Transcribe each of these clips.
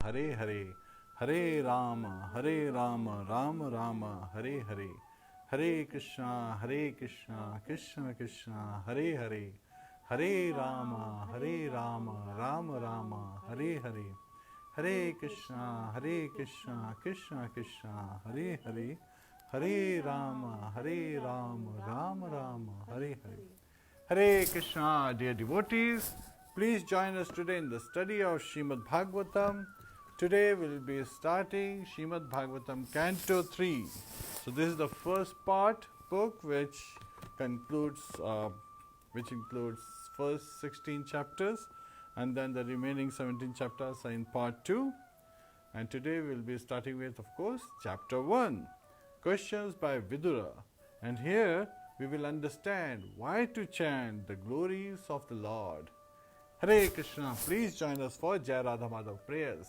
Hare Hare, Hare Rama, Rama Rama, Hare Hare, Hare Krishna, Krishna Krishna, Hare Hare, Hare Rama, Rama Rama, Hare Hare, Hare Krishna, Krishna Krishna, Hare Hare, Hare Rama, Rama Rama, Hare Hare. Hare Krishna, dear devotees. Please join us today in the study of Srimad Bhagavatam. Today we will be starting Srimad Bhagavatam Canto 3. So this is the first book which includes first 16 chapters, and then the remaining 17 chapters are in part 2. And today we will be starting with, of course, chapter 1, questions by Vidura. And here we will understand why to chant the glories of the Lord. Hare Krishna, please join us for Jai Radha Madhav prayers.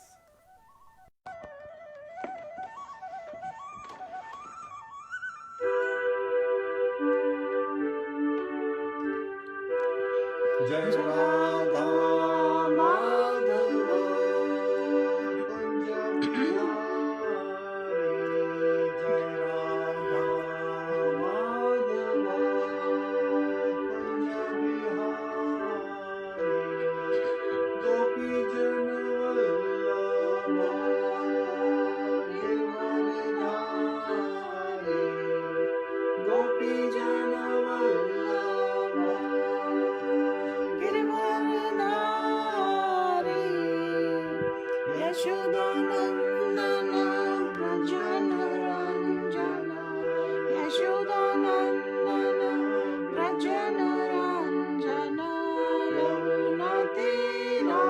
Jai Radha Madhava Kunja Bihari, Jai Radha Madhava Kunja Bihari, Gopi Jana Vallabha Girdharidhari, Gopi Jana Vallabha Yashodanandana Brajana Ranjana, Yashodanandana Brajana Ranjana, Yamuna Tira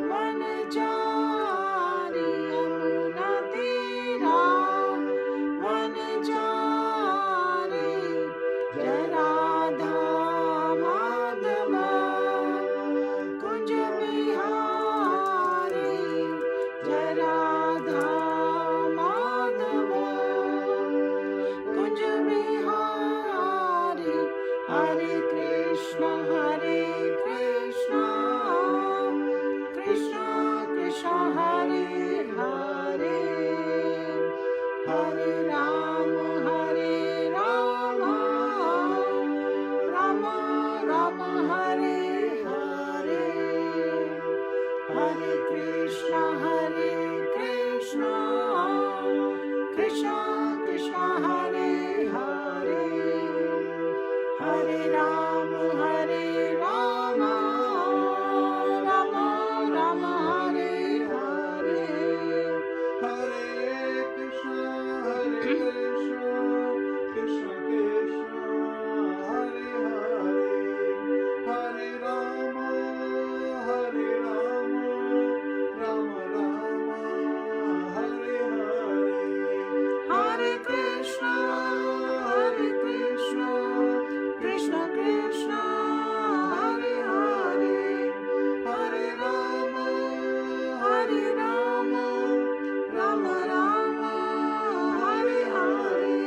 Vanachari, Yamuna Tira Vanachari, Jai Radha Madhava Kunja Bihari, Jai Radha Madhava Kunja Bihari, Hare Krishna, Krishna Krishna, Hare Hare, Hare Rama, Rama Rama, Hare Hare, Hare Krishna, Krishna Krishna, Hare Hare, Hare Rama, Rama Rama, Hare Hare, Hare Krishna, Krishna Krishna, Hare Hare, Hare Rama, Rama Rama, Hare Hare, Hare Krishna, Krishna Krishna, Hare Hare, Hare Rama, Rama Rama, Hare Hare,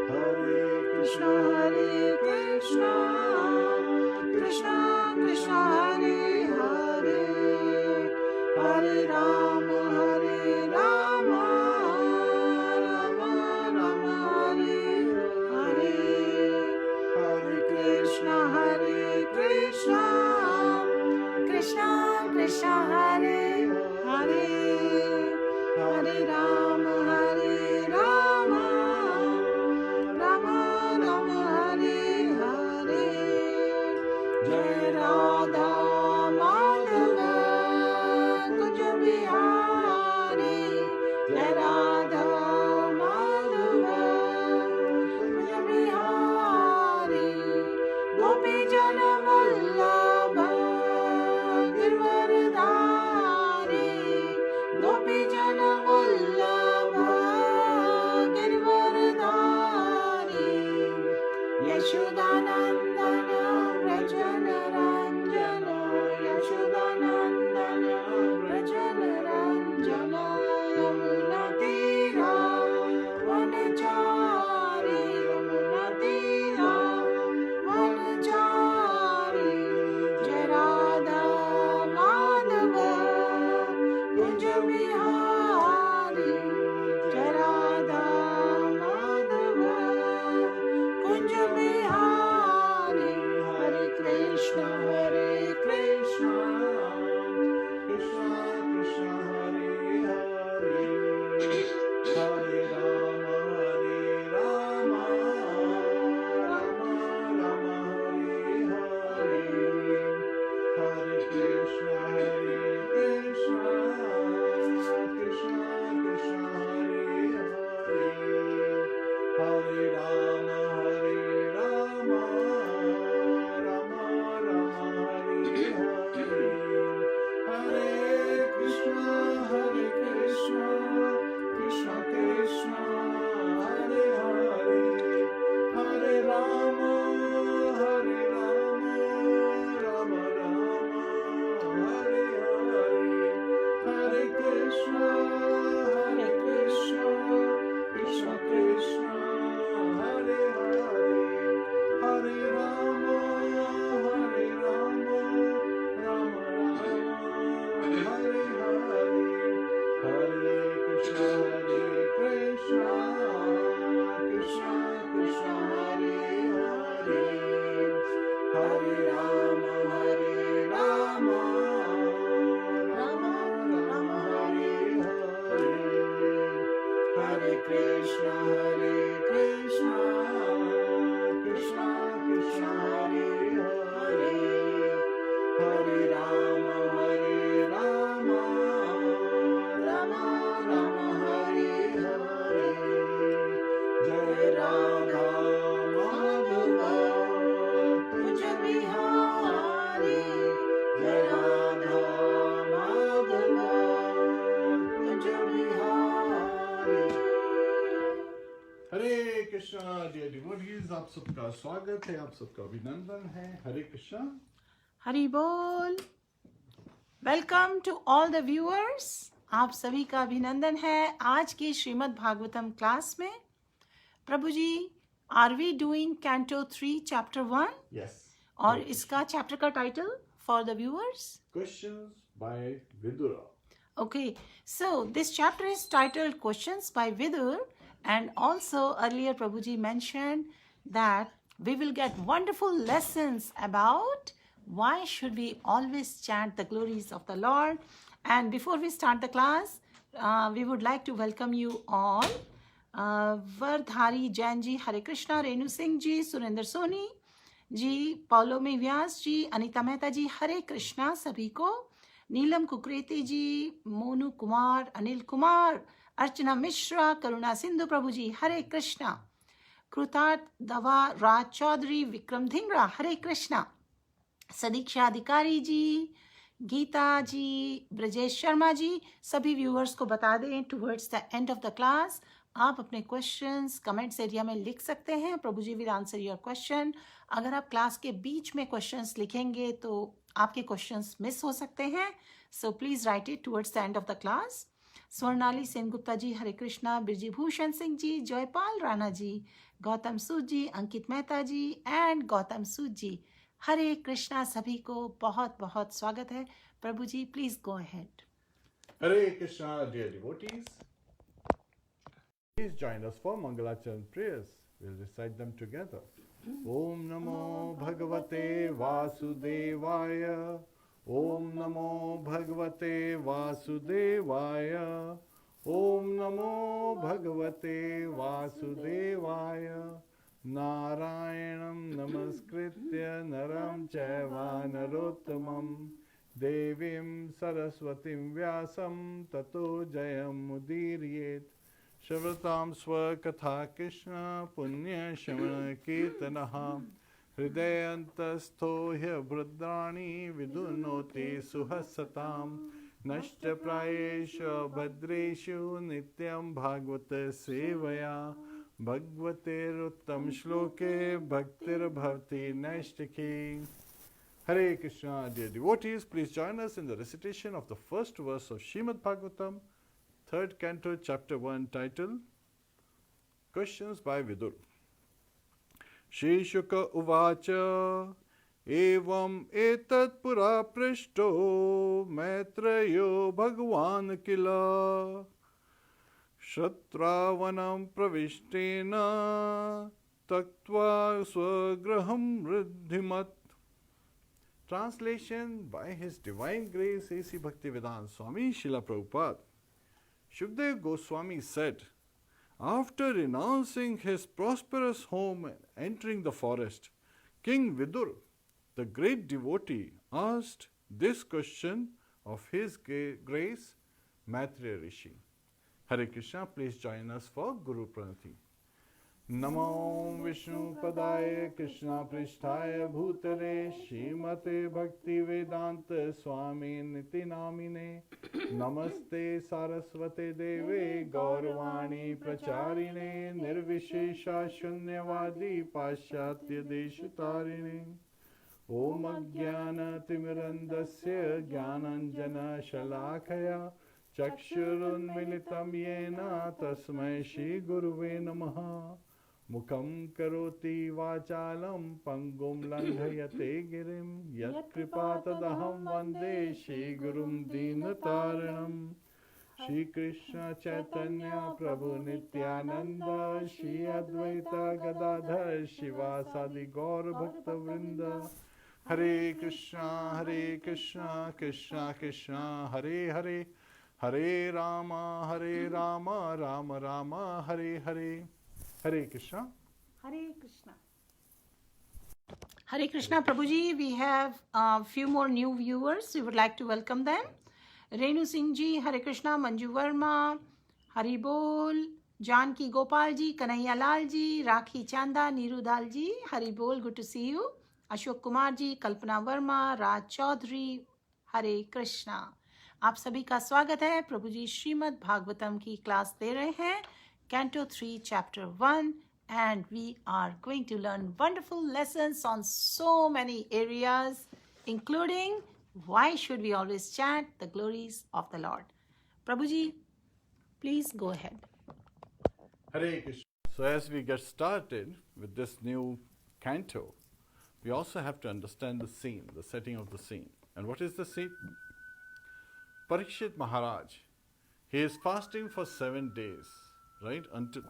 Hare Krishna, Krishna Krishna, Hare Hare, Hare Rama, Rama Rama, Hare Hare, Hare Krishna, Krishna Krishna, Hare Hare, Hare Rama, Rama Rama, Hare Hare, Jai Radha Madhava Kunja Bihari. Bihari जय राधा माधव कुंज बिहारी हरे कृष्ण कृष्ण कृष्ण कृष्ण हरे हरे हरे राम राम राम हरे हरे हरे कृष्ण कृष्ण कृष्ण कृष्ण हरे हरे हरे राम राम राम हरे हरे हरे कृष्ण कृष्ण कृष्ण हरे हरे हरे राम राम राम हरे हरे हरे कृष्ण कृष्ण कृष्ण हरे हरे हरे राम राम राम हरे हरे हरे कृष्ण कृष्ण कृष्ण हरे हरे हरे राम राम राम हरे हरे हरे कृष्ण कृष्ण कृष्ण हरे हरे हरे राम राम राम हरे हरे जय राधा माधव कुंज बिहारी जय राधा माधव कुंज बिहारी। हरे Krishna dear devotees, आप सबका स्वागत है, आप सबका अभिनंदन है। हरे कृष्णा। हरि बोल। Welcome to all the viewers. आप सभी का अभिनंदन है आज की श्रीमद् भागवतम क्लास में। प्रभु जी, are we doing canto 3 chapter 1? Yes. और इसका चैप्टर का title for the viewers? Questions by Vidura. Okay, so this chapter is titled Questions by Vidur, and also earlier Prabhuji mentioned that we will get wonderful lessons about why should we always chant the glories of the Lord. And before we start the class, we would like to welcome you all. Vardhari Jain ji, Hare Krishna, Renu Singh ji, Surinder Soni जी, पौलोमी व्यास जी, अनीता मेहता जी, हरे कृष्णा सभी को। नीलम कुकरेती जी, मोनू कुमार, अनिल कुमार, अर्चना मिश्रा, करुणा सिंधु प्रभु जी, हरे कृष्णा। कृतार्थ दवा राज चौधरी, विक्रम धिंगरा, हरे कृष्णा। सदीक्षा अधिकारी जी, गीता जी, ब्रजेश शर्मा जी, सभी viewers को बता दें towards the end of the class आप अपने क्वेश्चंस कमेंट्स एरिया में लिख सकते हैं। प्रभु जी विल आंसर योर क्वेश्चन। अगर आप क्लास के बीच में क्वेश्चंस लिखेंगे तो आपके क्वेश्चंस मिस हो सकते हैं, so please write it towards the end of the class. Swarnali Sengupta ji, Hare Krishna. Birji Bhushan Singh ji, Jaipal Rana ji, Gautam Sood ji, Ankit Mehta ji and Gautam Sood ji, Hare Krishna सभी को बहुत बहुत स्वागत है। प्रभु जी please go ahead. Hare Krishna dear devotees, please join us for Mangalacharan prayers. We'll recite them together. Om Namo Bhagavate Vasudevaya. Om Namo Bhagavate Vasudevaya. Om Namo Bhagavate Vasudevaya. Narayanam Namaskritya Naram Chaiva Narottamam Devim Saraswatim Vyasam Tato Jayam Mudiryet. श्रवतां स्वकथा कृष्ण पुण्य श्रवण कीर्तनः हृदयन्तस्थो ह्यभद्राणि विदुनोति सुहसतां नष्टप्रायेषु भद्रेषु नित्यं भागवत सेवया भगवतेरुत्तम श्लोके भक्तिर्भवति नैष्टिकी। Hare Krishna, dear devotees, please join us in the recitation of the first verse of Srimad Bhagavatam, third canto, chapter 1, titled Questions by Vidur. Shri Shuka Uvacha एवं एतत् पुरा पृष्टो मैत्रेयो भगवान् किल श्रुत्वावनं प्रविष्टेन त्यक्त्वा स्वगृहं वृद्धिमत्. Translation by His Divine Grace A.C. Bhaktivedanta Swami Srila Prabhupada. Shukdev Goswami said, after renouncing his prosperous home and entering the forest, King Vidur, the great devotee, asked this question of His Grace Maitreya Rishi. Hare Krishna, please join us for Guru Pranati. Namo Vishnu Padaya Krishna Pristhaya Bhutale Shrimate Bhakti Vedanta Swami Niti Namine Namaste Saraswate Deve Gauravani Pracharine Nirvishesha Shunyavadi Paschatya Deshatarine Om Ajnana Timirandasya Jnananjana Shalakaya Chakshurun Militam Yena Tasmai Shri Guruve Namaha Mukham Karoti Vachalam Pangum Langhayate Girim Yat Kripatadaham Vande Shri Gurum Dinataranam Shri Krishna Chaitanya Prabhu Nityananda Shri Advaita Gadadhar Shivasadi Gaur Bhakta Vrinda Hare Krishna Krishna Krishna Hare Hare Hare Rama Rama Rama Hare Hare. Hare Krishna. Hare Krishna. Hare Krishna, Prabhuji. We have a few more new viewers. We would like to welcome them. Renu Singh ji, Hare Krishna, Manju Verma, Hari Bol, Janki Gopal ji, Kanhaiya Lal ji, Rakhi Chanda, Niru Dal ji, Hari Bol, good to see you. Ashok Kumar ji, Kalpana Verma, Raj Chaudhary, Hare Krishna. आप सभी का स्वागत है. प्रभु जी श्रीमद् भागवतम की class दे रहे हैं. Canto 3, Chapter 1, and we are going to learn wonderful lessons on so many areas, including why should we always chant the glories of the Lord. Prabhuji, please go ahead. Hare Krishna. So as we get started with this new canto, we also have to understand the scene, the setting of the scene. And what is the scene? Parikshit Maharaj, he is fasting for 7 days, right, until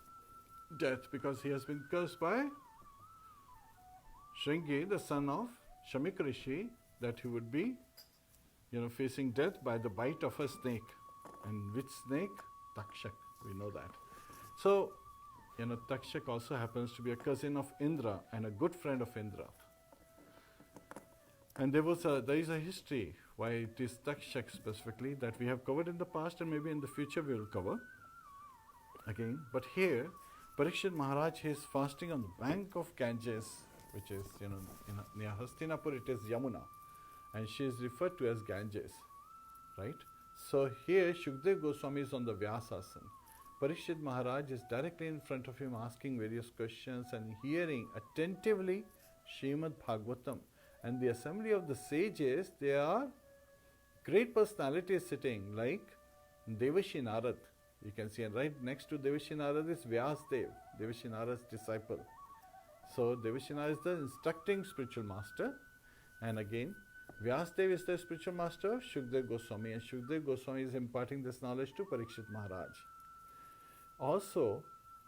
death, because he has been cursed by Shringi, the son of Shamik Rishi, that he would be, facing death by the bite of a snake. And which snake? Takshak, we know that. So, Takshak also happens to be a cousin of Indra and a good friend of Indra. And there is a history why it is Takshak specifically that we have covered in the past, and maybe in the future we will cover again. But here, Parikshit Maharaj is fasting on the bank of Ganges, which is, near Hastinapur it is Yamuna, and she is referred to as Ganges, right? So here Shukdev Goswami is on the Vyasasana. Parikshit Maharaj is directly in front of him asking various questions and hearing attentively Srimad Bhagavatam. And the assembly of the sages, they are great personalities sitting, like Devashi Narad. You can see, and right next to Devashi Narad is Vyasdev, Devashi Narad's disciple. So Devashi Narad is the instructing spiritual master, and again Vyasdev is the spiritual master of Shukdev Goswami, and Shukdev Goswami is imparting this knowledge to Parikshit Maharaj. Also,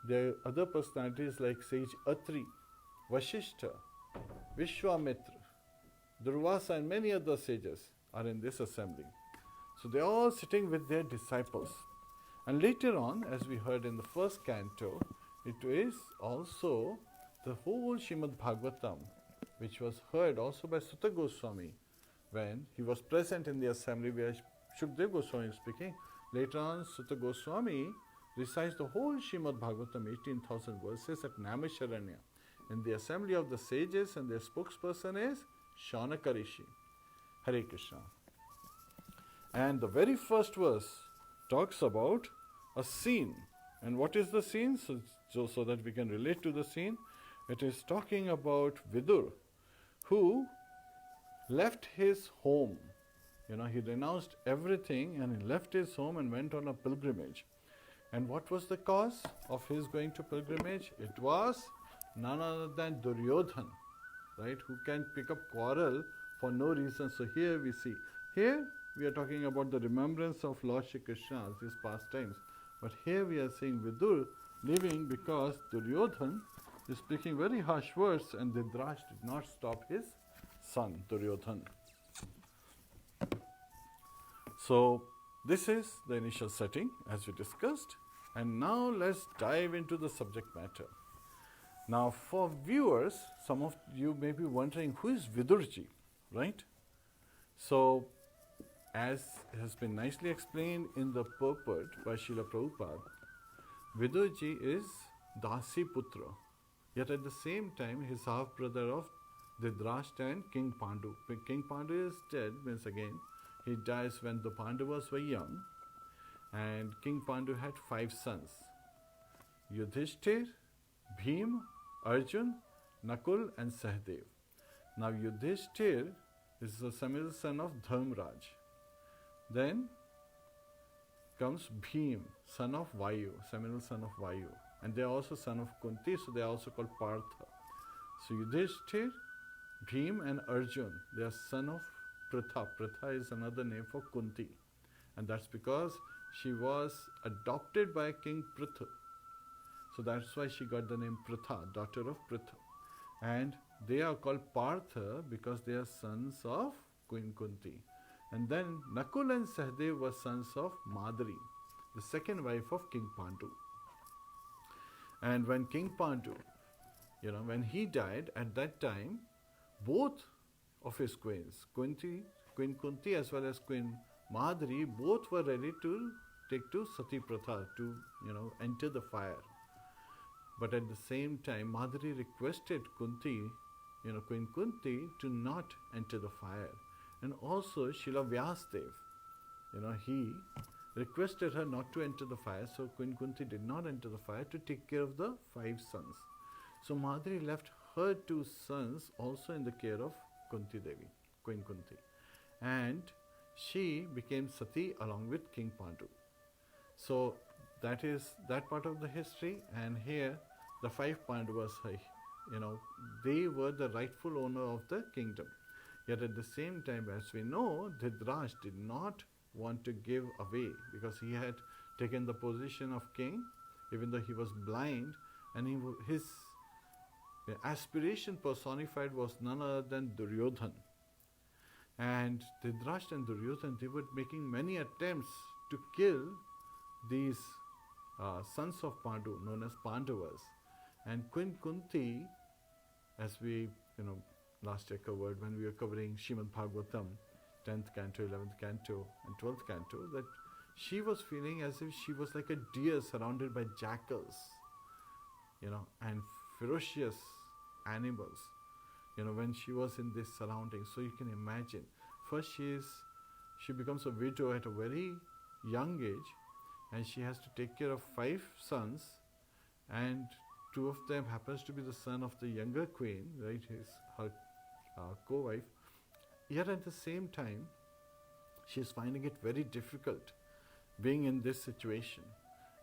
there are other personalities like sage Atri, Vashishta, Vishwamitra, Durvasa, and many other sages are in this assembly. So they are all sitting with their disciples. And later on, as we heard in the first canto, it is also the whole Srimad Bhagavatam, which was heard also by Sutta Goswami when he was present in the assembly where Shukdev Goswami is speaking. Later on, Sutta Goswami recites the whole Srimad Bhagavatam, 18,000 verses at Naimisharanya, in the assembly of the sages, and their spokesperson is Shaunaka Rishi. Hare Krishna. And the very first verse talks about a scene. And what is the scene? So that we can relate to the scene, it is talking about Vidur, who left his home. He renounced everything and he left his home and went on a pilgrimage. And what was the cause of his going to pilgrimage? It was none other than Duryodhan. right? Who can pick up quarrel for no reason. So here we see, here we are talking about the remembrance of Lord Shri Krishna, these pastimes. But here we are seeing Vidur leaving because Duryodhan is speaking very harsh words, and Dhritarashtra did not stop his son Duryodhan. So this is the initial setting as we discussed, and now let's dive into the subject matter. Now for viewers, some of you may be wondering, who is Vidurji, right? So as has been nicely explained in the purport by Srila Prabhupada, Vidurji is Dasi Putra, yet at the same time his half-brother of Dhritarashtra and King Pandu. When King Pandu is dead, means again, he dies when the Pandavas were young, and King Pandu had 5 sons: Yudhishthir, Bhim, Arjun, Nakul and Sahdev. Now Yudhishthir is the Samuel son of Dharmraj. Then comes Bhim, son of Vayu, Samuel son of Vayu. And they are also son of Kunti, so they are also called Partha. So Yudhishthir, Bhim and Arjun, they are son of Pritha. Pritha is another name for Kunti. And that's because she was adopted by King Pritha. So that's why she got the name Pritha, daughter of Pritha. And they are called Partha because they are sons of Queen Kunti. And then Nakul and Sahdev were sons of Madri, the second wife of King Pandu. And when King Pandu, when he died, at that time, both of his queens, Queen Kunti as well as Queen Madri, both were ready to take to Sati Pratha, to enter the fire. But at the same time, Madri requested Kunti, Queen Kunti, to not enter the fire. And also Srila Vyasadeva, he requested her not to enter the fire, so Queen Kunti did not enter the fire to take care of the 5 sons. So Madri left her 2 sons also in the care of Kunti Devi, Queen Kunti. And she became Sati along with King Pandu. So that is that part of the history. And here the 5 Pandavas, they were the rightful owner of the kingdom. Yet at the same time, as we know, Dhritarashtra did not want to give away because he had taken the position of king, even though he was blind, and his aspiration personified was none other than Duryodhan. And Dhritarashtra and Duryodhan, they were making many attempts to kill these sons of Pandu, known as Pandavas. And Queen Kunti, as we last year covered when we were covering Srimad Bhagavatam, 10th canto, 11th canto and 12th canto, that she was feeling as if she was like a deer surrounded by jackals, and ferocious animals, when she was in this surrounding. So you can imagine, first she becomes a widow at a very young age, and she has to take care of 5 sons, and 2 of them happens to be the son of the younger queen, right, her co-wife. Yet at the same time, she is finding it very difficult being in this situation.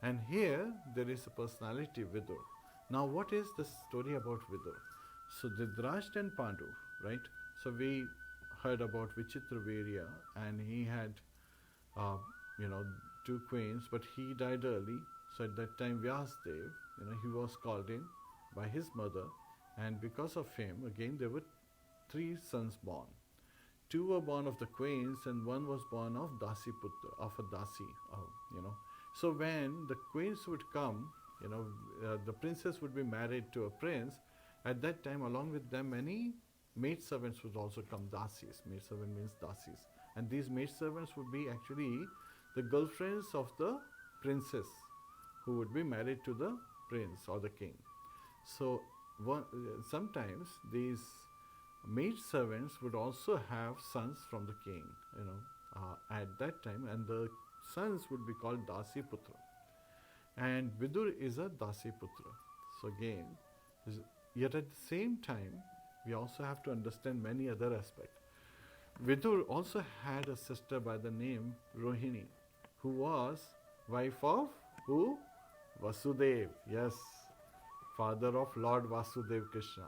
And here there is a personality, Vidur. Now what is the story about Vidur? So Dhritarashtra and Pandu, right? So we heard about Vichitravirya, and he had 2 queens, but he died early. So at that time Vyasadeva, he was called in by his mother, and because of him, again there were 3 sons born. 2 were born of the queens, and 1 was born of Dasi Putra, of a Dasi, So when the queens would come, the princess would be married to a prince. At that time, along with them, many maidservants would also come, Dasis. Maidservant means Dasis. And these maidservants would be actually the girlfriends of the princess who would be married to the prince or the king. So sometimes these maidservants would also have sons from the king, at that time, and the sons would be called Dasi Putra. And Vidur is a Dasi Putra. So again, yet at the same time, we also have to understand many other aspects. Vidur also had a sister by the name Rohini, who was wife of who? Vasudeva. Yes, father of Lord Vasudeva Krishna.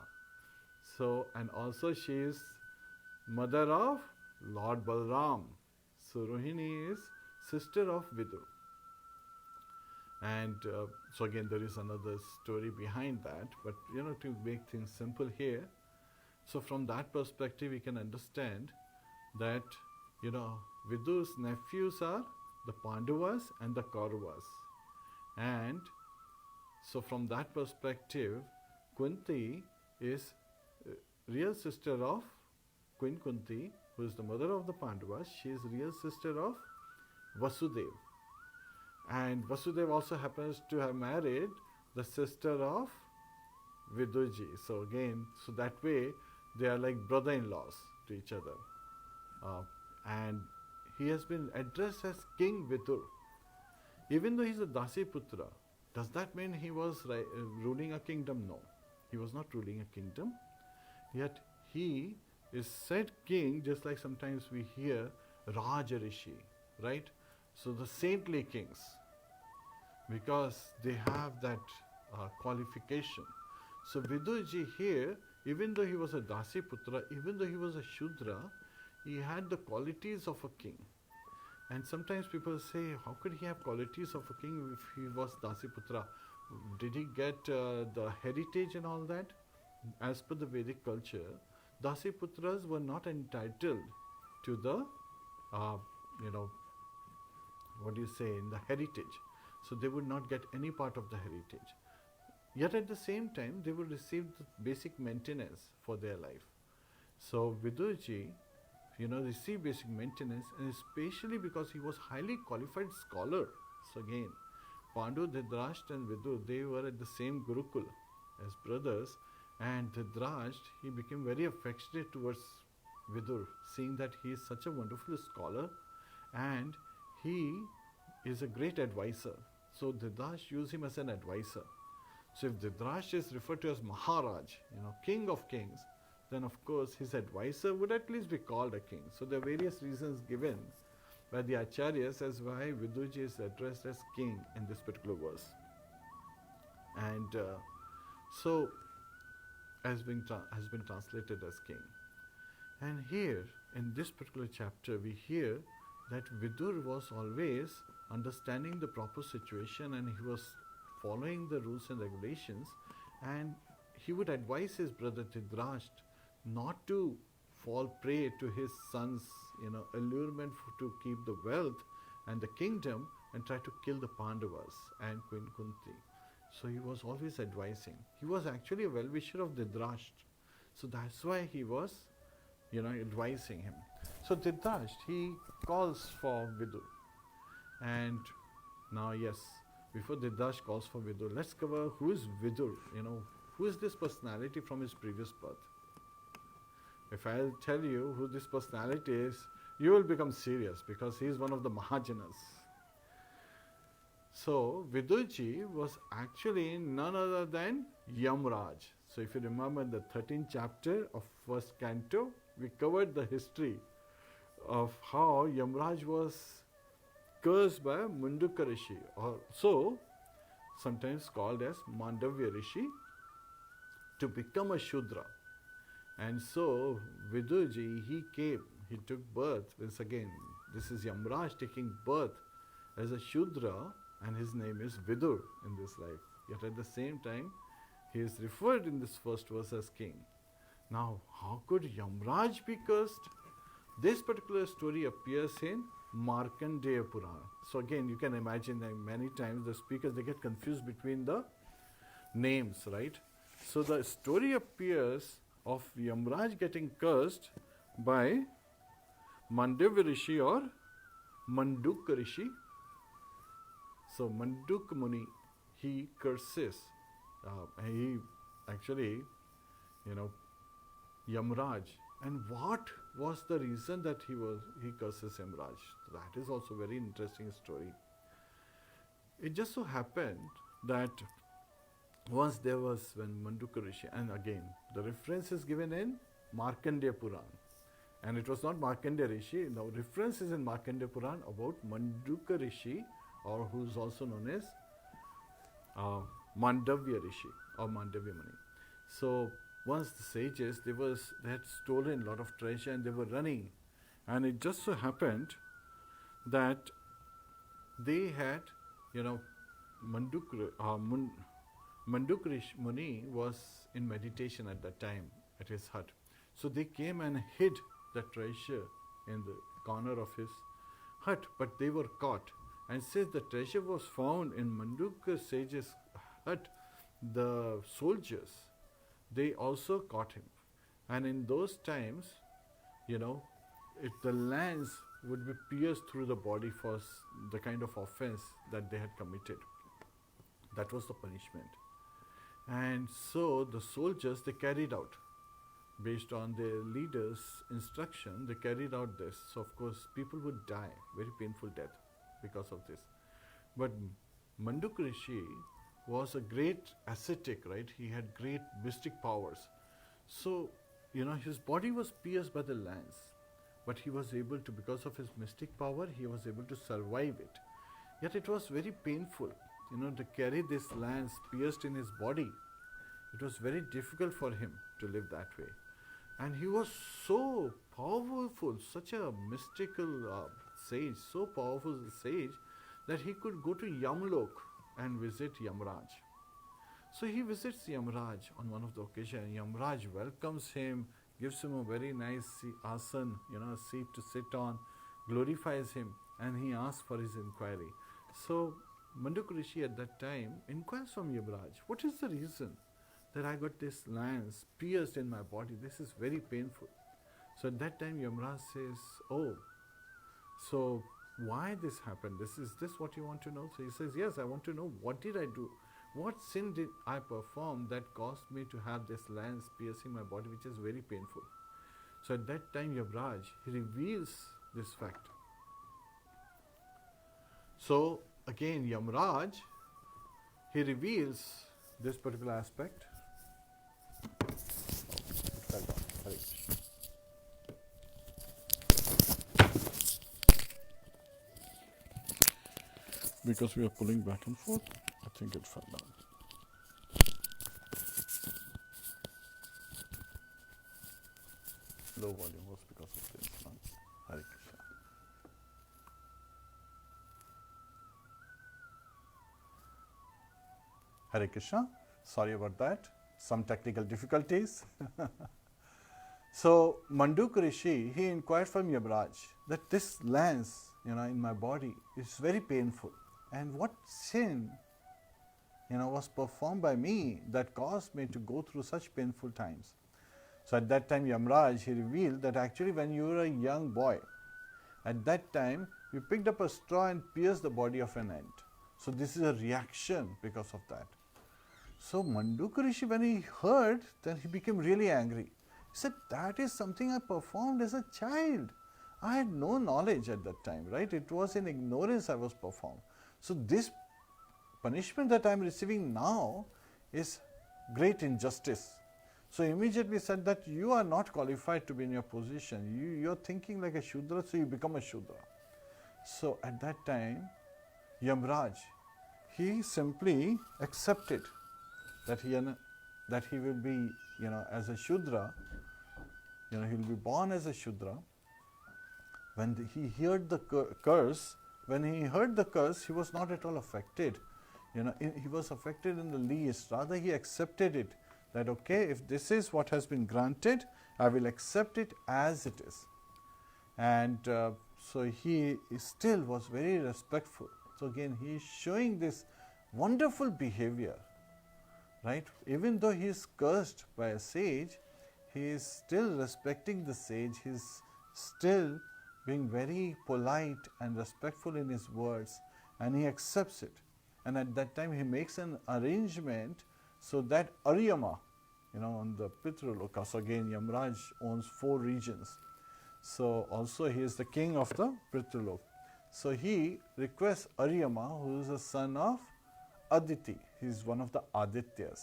So, and also she is mother of Lord Balram. So Rohini is sister of Vidur. And so again, there is another story behind that. But to make things simple here, so from that perspective, we can understand that Vidur's nephews are the Pandavas and the Kauravas, and so from that perspective, Kunti is real sister of Queen Kunti, who is the mother of the Pandavas. She is real sister of Vasudev. And Vasudev also happens to have married the sister of Vidurji. So again, so that way they are like brother-in-laws to each other. And he has been addressed as King Vidur. Even though he is a Dasi Putra, does that mean he was ruling a kingdom? No. He was not ruling a kingdom. Yet he is said king, just like sometimes we hear Raja Rishi, right? So the saintly kings, because they have that qualification. So Vidurji here, even though he was a Dasi Putra, even though he was a Shudra, he had the qualities of a king. And sometimes people say, how could he have qualities of a king if he was Dasi Putra? Did he get the heritage and all that? As per the Vedic culture, Dasi Putras were not entitled to the, in the heritage. So they would not get any part of the heritage. Yet at the same time, they would receive the basic maintenance for their life. So Vidurji, received basic maintenance, and especially because he was highly qualified scholar. So again, Pandu, Dhritarashtra and Vidur, they were at the same Gurukul as brothers, and Dhritarashtra, he became very affectionate towards Vidur, seeing that he is such a wonderful scholar and he is a great advisor. So Dhritarashtra used him as an advisor. So if Dhritarashtra is referred to as Maharaj, king of kings, then of course his advisor would at least be called a king. So there are various reasons given by the Acharyas as why Vidurji is addressed as king in this particular verse. And so has been translated as king. And here in this particular chapter we hear that Vidur was always understanding the proper situation, and he was following the rules and regulations, and he would advise his brother Dhritarashtra not to fall prey to his son's allurement to keep the wealth and the kingdom and try to kill the Pandavas and Queen Kunti. So he was always advising. He was actually a well-wisher of Dhritarashtra. So that's why he was advising him. So Dhritarashtra, he calls for Vidur. And now, yes, before Dhritarashtra calls for Vidur, let's cover who is Vidur. Who is this personality from his previous birth? If I'll tell you who this personality is, you will become serious, because he is one of the Mahajanas. So Vidurji was actually none other than Yamraj. So if you remember in the 13th chapter of first canto, we covered the history of how Yamraj was cursed by Munduka Rishi, also sometimes called as Mandavya Rishi, to become a Shudra. And so Vidurji, he took birth. Once again, this is Yamraj taking birth as a Shudra, and his name is Vidur in this life. Yet at the same time, he is referred in this first verse as king. Now, how could Yamraj be cursed? This particular story appears in Markandeya Purana. So again, you can imagine that many times the speakers, they get confused between the names, right? So the story appears of Yamraj getting cursed by Mandavya Rishi or Manduka Rishi. So Manduk Muni, he curses. He actually, Yamraj. And what was the reason that he curses Yamraj? That is also a very interesting story. It just so happened that once there was when Manduka Rishi, and again the reference is given in Markandeya Puran, and it was not Markandeya Rishi. Now reference is in Markandeya Puran about Manduka Rishi, or who is also known as Mandavya Rishi or Mandavya Muni. So once the sages, they had stolen a lot of treasure and they were running. And it just so happened that they had, you know, Manduk Muni was in meditation at that time at his hut. So they came and hid the treasure in the corner of his hut, but they were caught. And since the treasure was found in Manduk sage's hut, the soldiers, they also caught him. And in those times, you know, the lance would be pierced through the body for the kind of offense that they had committed. That was the punishment. And so the soldiers, they carried out, based on their leader's instruction, they carried out this. So of course people would die, very painful death because of this. But Manduk Rishi was a great ascetic, right? He had great mystic powers. So, you know, his body was pierced by the lance, but he was able to, because of his mystic power, he was able to survive it. Yet it was very painful, you know, to carry this lance pierced in his body. It was very difficult for him to live that way. And he was so powerful, such a mystical sage, so powerful sage, that he could go to Yamlok and visit Yamraj. So he visits Yamraj on one of the occasions. Yamraj welcomes him, gives him a very nice asan, you know, a seat to sit on, glorifies him, and he asks for his inquiry. So Manduk Rishi at that time inquires from Yamraj, what is the reason that I got this lance pierced in my body? This is very painful. So at that time Yamraj says, oh, so why this happened? Is this what you want to know? So he says, yes, I want to know, what did I do? What sin did I perform that caused me to have this lance piercing my body, which is very painful? So at that time Yamraj, he reveals this fact. So again Yamraj, he reveals this particular aspect. Because we are pulling back and forth, I think it fell down. Low volume was because of this. Hare Krishna. Hare Krishna. Sorry about that. Some technical difficulties. So Manduk Rishi, he inquired from Yamraj that this lance, you know, in my body is very painful. And what sin, you know, was performed by me that caused me to go through such painful times? So at that time Yamraj, he revealed that actually when you were a young boy, at that time you picked up a straw and pierced the body of an ant. So this is a reaction because of that. So Manduk Rishi, when he heard, then he became really angry. He said, that is something I performed as a child. I had no knowledge at that time, right? It was in ignorance I was performed. So this punishment that I am receiving now is great injustice. So immediately said that you are not qualified to be in your position. You are thinking like a Shudra, so you become a Shudra. So at that time, Yamraj, he simply accepted that he will be, you know, as a Shudra, you know, he will be born as a Shudra. When he heard the curse, when he heard the curse, he was not at all affected. You know, he was affected in the least. Rather, he accepted it. That okay, if this is what has been granted, I will accept it as it is. And so he still was very respectful. So again, he is showing this wonderful behavior, right? Even though he is cursed by a sage, he is still respecting the sage. He is still being very polite and respectful in his words, and he accepts it. And at that time he makes an arrangement so that Aryama, you know, on the Pitraloka, so again Yamraj owns 4 regions. So also he is the king of the Pitraloka. So he requests Aryama, who is the son of Aditi. He is one of the Adityas.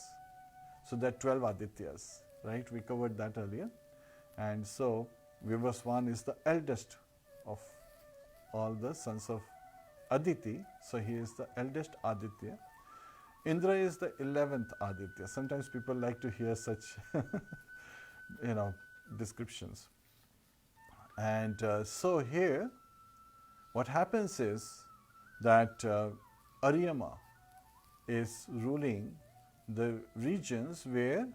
So there are 12 Adityas, right? We covered that earlier. And so Vivaswan is the eldest of all the sons of Aditi. So he is the eldest Aditya. Indra is the 11th Aditya. Sometimes people like to hear such, descriptions. And so here, what happens is that Aryama is ruling the regions where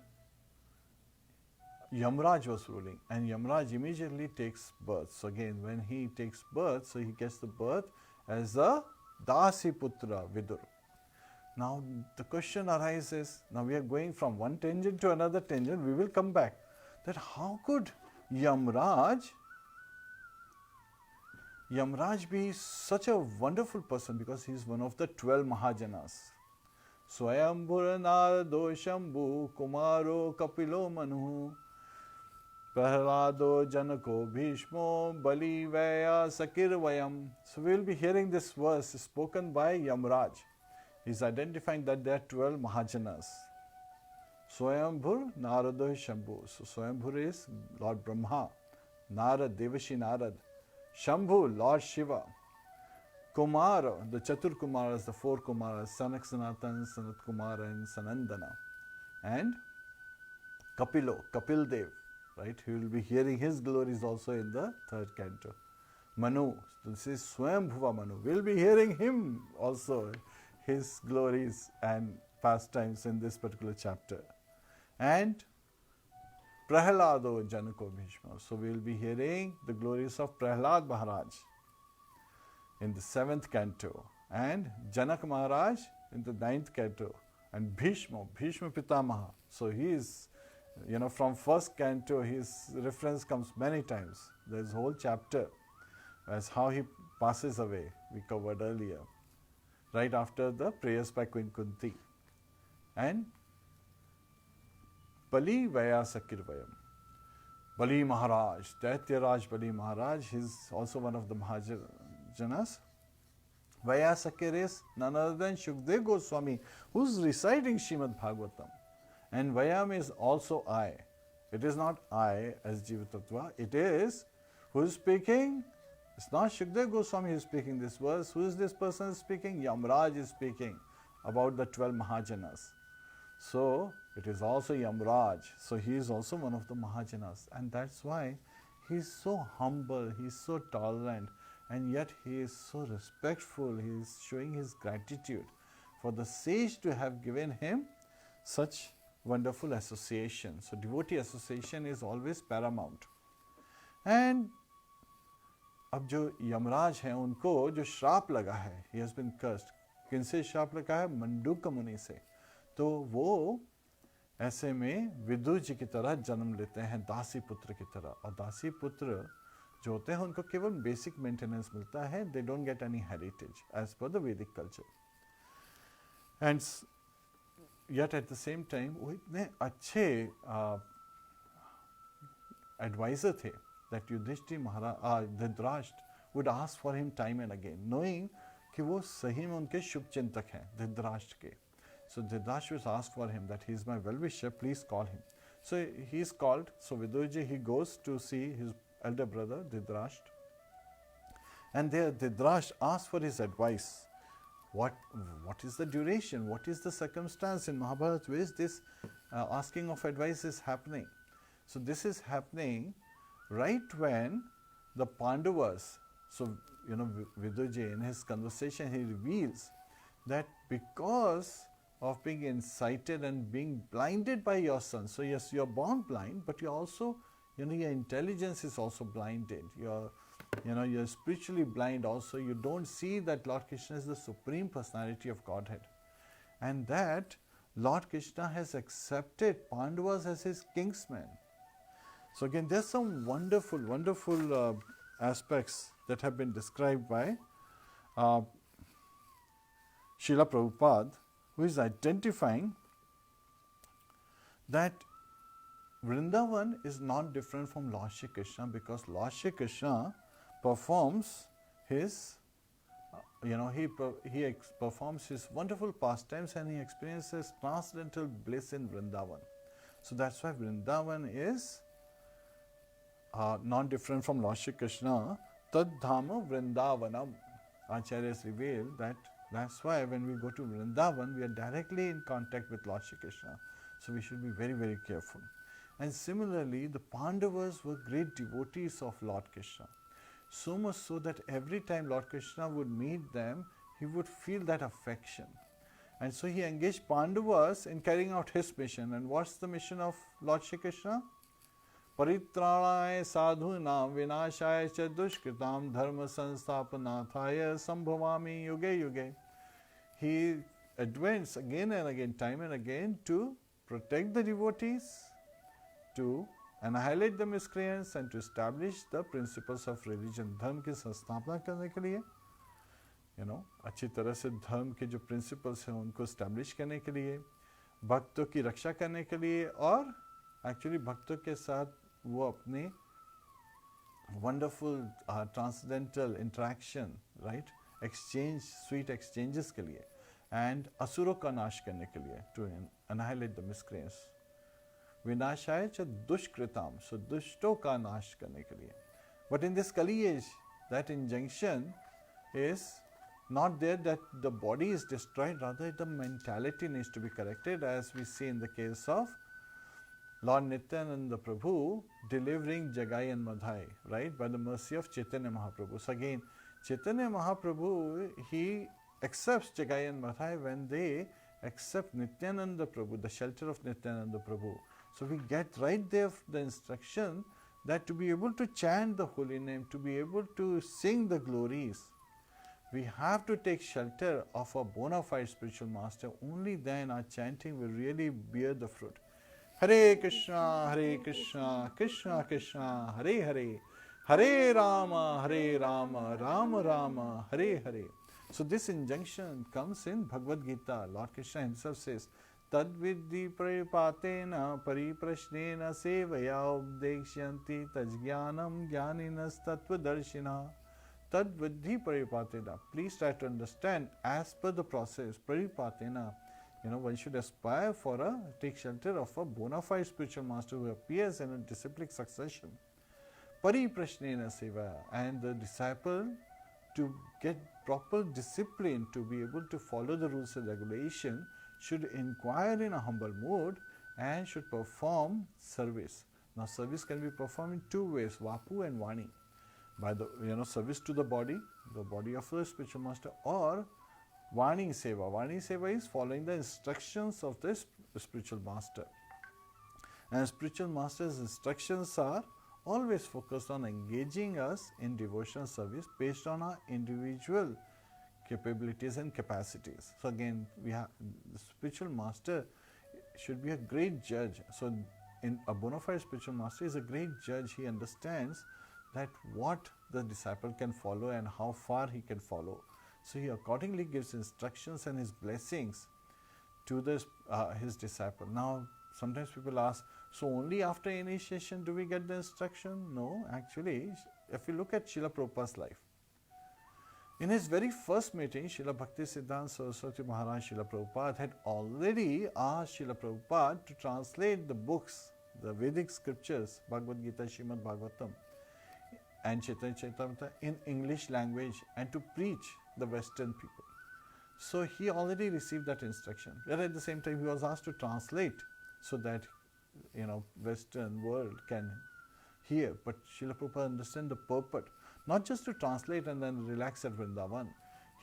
Yamraj was ruling, and Yamraj immediately takes birth. So again, when he takes birth, so he gets the birth as a Dasi Putra Vidur. Now the question arises, now we are going from one tangent to another tangent, we will come back, that how could Yamraj be such a wonderful person, because he is one of the 12 Mahajanas. Swayambhur Narado Shambhu Kumaro Kapilo Manu Prahlado Janako Bhishmo Bali Vaya Sakir Vayam. So we will be hearing this verse spoken by Yamraj. He is identifying that there are 12 Mahajanas. Swayambhur Narado Shambhu. So Swayambhur is Lord Brahma, Narad, Devashi Narad, Shambhu, Lord Shiva, Kumara, the Chatur Kumaras, the 4 Kumaras, Sanak Sanatan, Sanat Kumara, and Sanandana, and Kapilo, Kapil Dev, right? He will be hearing his glories also in the 3rd canto. Manu, this is Swayambhuva Manu. We will be hearing him also, his glories and pastimes in this particular chapter. And Prahlado Janako Bhishma. So we will be hearing the glories of Prahlad Maharaj in the 7th canto, and Janak Maharaj in the 9th canto, and Bhishma Pitamaha. So he is, from 1st canto, his reference comes many times. There is a whole chapter as how he passes away, we covered earlier, right after the prayers by Queen Kunti. And Bali Vaya Sakirvayam. Bali Maharaj, Daityaraj Bali Maharaj, he is also one of the Mahajanas. Vaya Sakir is none other than Shukdev Goswami, who is reciting Srimad Bhagavatam. And Vayam is also I. It is not I as Jivatattva, it is who is speaking? It's not Shukdev Goswami who is speaking this verse. Who is this person speaking? Yamraj is speaking about the 12 Mahajanas. So it is also Yamraj. So he is also one of the Mahajanas, and that's why he is so humble, he is so tolerant, and yet he is so respectful. He is showing his gratitude for the sage to have given him such wonderful association. So devotee association is always paramount. And अब जो यमराज हैं उनको जो श्राप लगा है, he has been cursed. किनसे श्राप लगा है? मंडूक मुनि से. तो वो ऐसे में विदुर जी की तरह जन्म लेते हैं, दासी पुत्र की तरह. और दासी पुत्र जो होते हैं उनको केवल बेसिक मेंटेनेंस मिलता है. They don't get any heritage as per the Vedic culture. And yet at the same time वो इतने अच्छे एडवाइजर थे that Yudhishthir Maharaj, Dhritarashtra would ask for him time and again, knowing कि वो सही में उनके शुभ चिंतक हैं धृतराष्ट्र के. So Dhritarashtra was asked for him that he is my well-wisher, please call him. So he is called. So Vidurji, he goes to see his elder brother Dhritarashtra, and there Dhritarashtra asks for his advice. What is the duration? What is the circumstance in Mahabharata? Where is this asking of advice is happening? So this is happening right when the Pandavas, so Vidurji in his conversation he reveals that because of being incited and being blinded by your son, so yes, you are born blind, but you also, your intelligence is also blinded. You're spiritually blind also. You don't see that Lord Krishna is the Supreme Personality of Godhead, and that Lord Krishna has accepted Pandavas as his kingsmen. So again, there's some wonderful aspects that have been described by Srila Prabhupada, who is identifying that Vrindavan is not different from Lord Shri Krishna, because Lord Shri Krishna performs his, he performs his wonderful pastimes and he experiences transcendental bliss in Vrindavan. So that's why Vrindavan is not different from Lord Shri Krishna. Tad Dhama Vrindavanam. Acharyas reveal that That's why when we go to Vrindavan, we are directly in contact with Lord Shri Krishna. So we should be very, very careful. And similarly, the Pandavas were great devotees of Lord Krishna. So much so that every time Lord Krishna would meet them, he would feel that affection. And so he engaged Pandavas in carrying out his mission. And what's the mission of Lord Shri Krishna? Paritranaye sadhunam vinashaya cha dushkritam dharma sansthapanataya sambhavami yuge yuge. He advanced again and again, time and again, to protect the devotees, to annihilate the miscreants and to establish the principles of religion. धर्म की संस्थापना करने के लिए, अच्छी तरह से धर्म के जो principles हैं उनको establish करने के लिए, भक्तों की रक्षा करने के लिए, और actually भक्तों के साथ वो अपने wonderful transcendental interaction, right, exchange, sweet exchanges के लिए, and असुरों का नाश करने के लिए, to annihilate the miscreants. विनाशाय च दुष्कृताम, so दुष्टों का नाश करने के लिए. But in this Kali age, that injunction is not there, that the body is destroyed, rather the mentality needs to be corrected, as we see in the case of Lord Nityananda Prabhu delivering Jagai and Madhai, right, by the mercy of Chaitanya Mahaprabhu. So again, Chaitanya Mahaprabhu, he accepts Jagai and Madhai when they accept Nityananda Prabhu, the shelter of Nityananda Prabhu. So we get right there the instruction that to be able to chant the holy name, to be able to sing the glories, we have to take shelter of a bona fide spiritual master. Only then our chanting will really bear the fruit. Hare Krishna, Krishna Krishna, Hare Hare, Hare Rama, Rama Rama, Hare Hare. So this injunction comes in Bhagavad Gita. Lord Krishna himself says, Tadvidhi paripatena pariprashnena sevaya ubdekshyanti tajjnanam jnaninas tattvadarshina. Tadvidhi paripatena. Please try to understand as per the process. Paripatena. One should aspire for take shelter of a bona fide spiritual master who appears in a disciplic succession. Pariprashnena seva. And the disciple, to get proper discipline, to be able to follow the rules and regulation, should inquire in a humble mood and should perform service. Now service can be performed in two ways, Vapu and Vani. By the service to the body of the spiritual master, or Vani Seva. Vani Seva is following the instructions of the spiritual master. And spiritual master's instructions are always focused on engaging us in devotional service based on our individual capabilities and capacities. So again, we have the spiritual master should be a great judge. So in a bona fide spiritual master is a great judge. He understands that what the disciple can follow and how far he can follow. So he accordingly gives instructions and his blessings to his disciple. Now sometimes people ask, so only after initiation do we get the instruction? No, actually, if you look at Srila Prabhupada's life, in his very first meeting, Srila Bhaktisiddhanta Saraswati Maharaj Srila Prabhupada had already asked Srila Prabhupada to translate the books, the Vedic scriptures, Bhagavad Gita, Srimad Bhagavatam, and Chaitanya Charitamrita in English language, and to preach the Western people. So he already received that instruction. But at the same time, he was asked to translate so that Western world can hear. But Srila Prabhupada understand the purport, not just to translate and then relax at Vrindavan.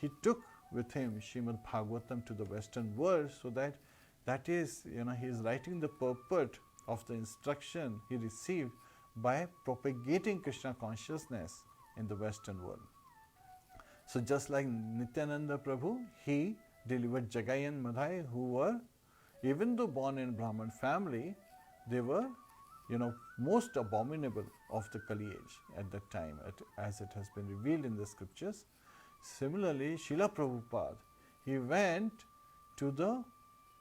He took with him Srimad Bhagavatam to the Western world, so that is, he is writing the purport of the instruction he received by propagating Krishna consciousness in the Western world. So just like Nityananda Prabhu, he delivered Jagai and Madhai, who were, even though born in Brahman family, they were, most abominable of the Kali age at that time, as it has been revealed in the scriptures. Similarly, Srila Prabhupada, he went to the,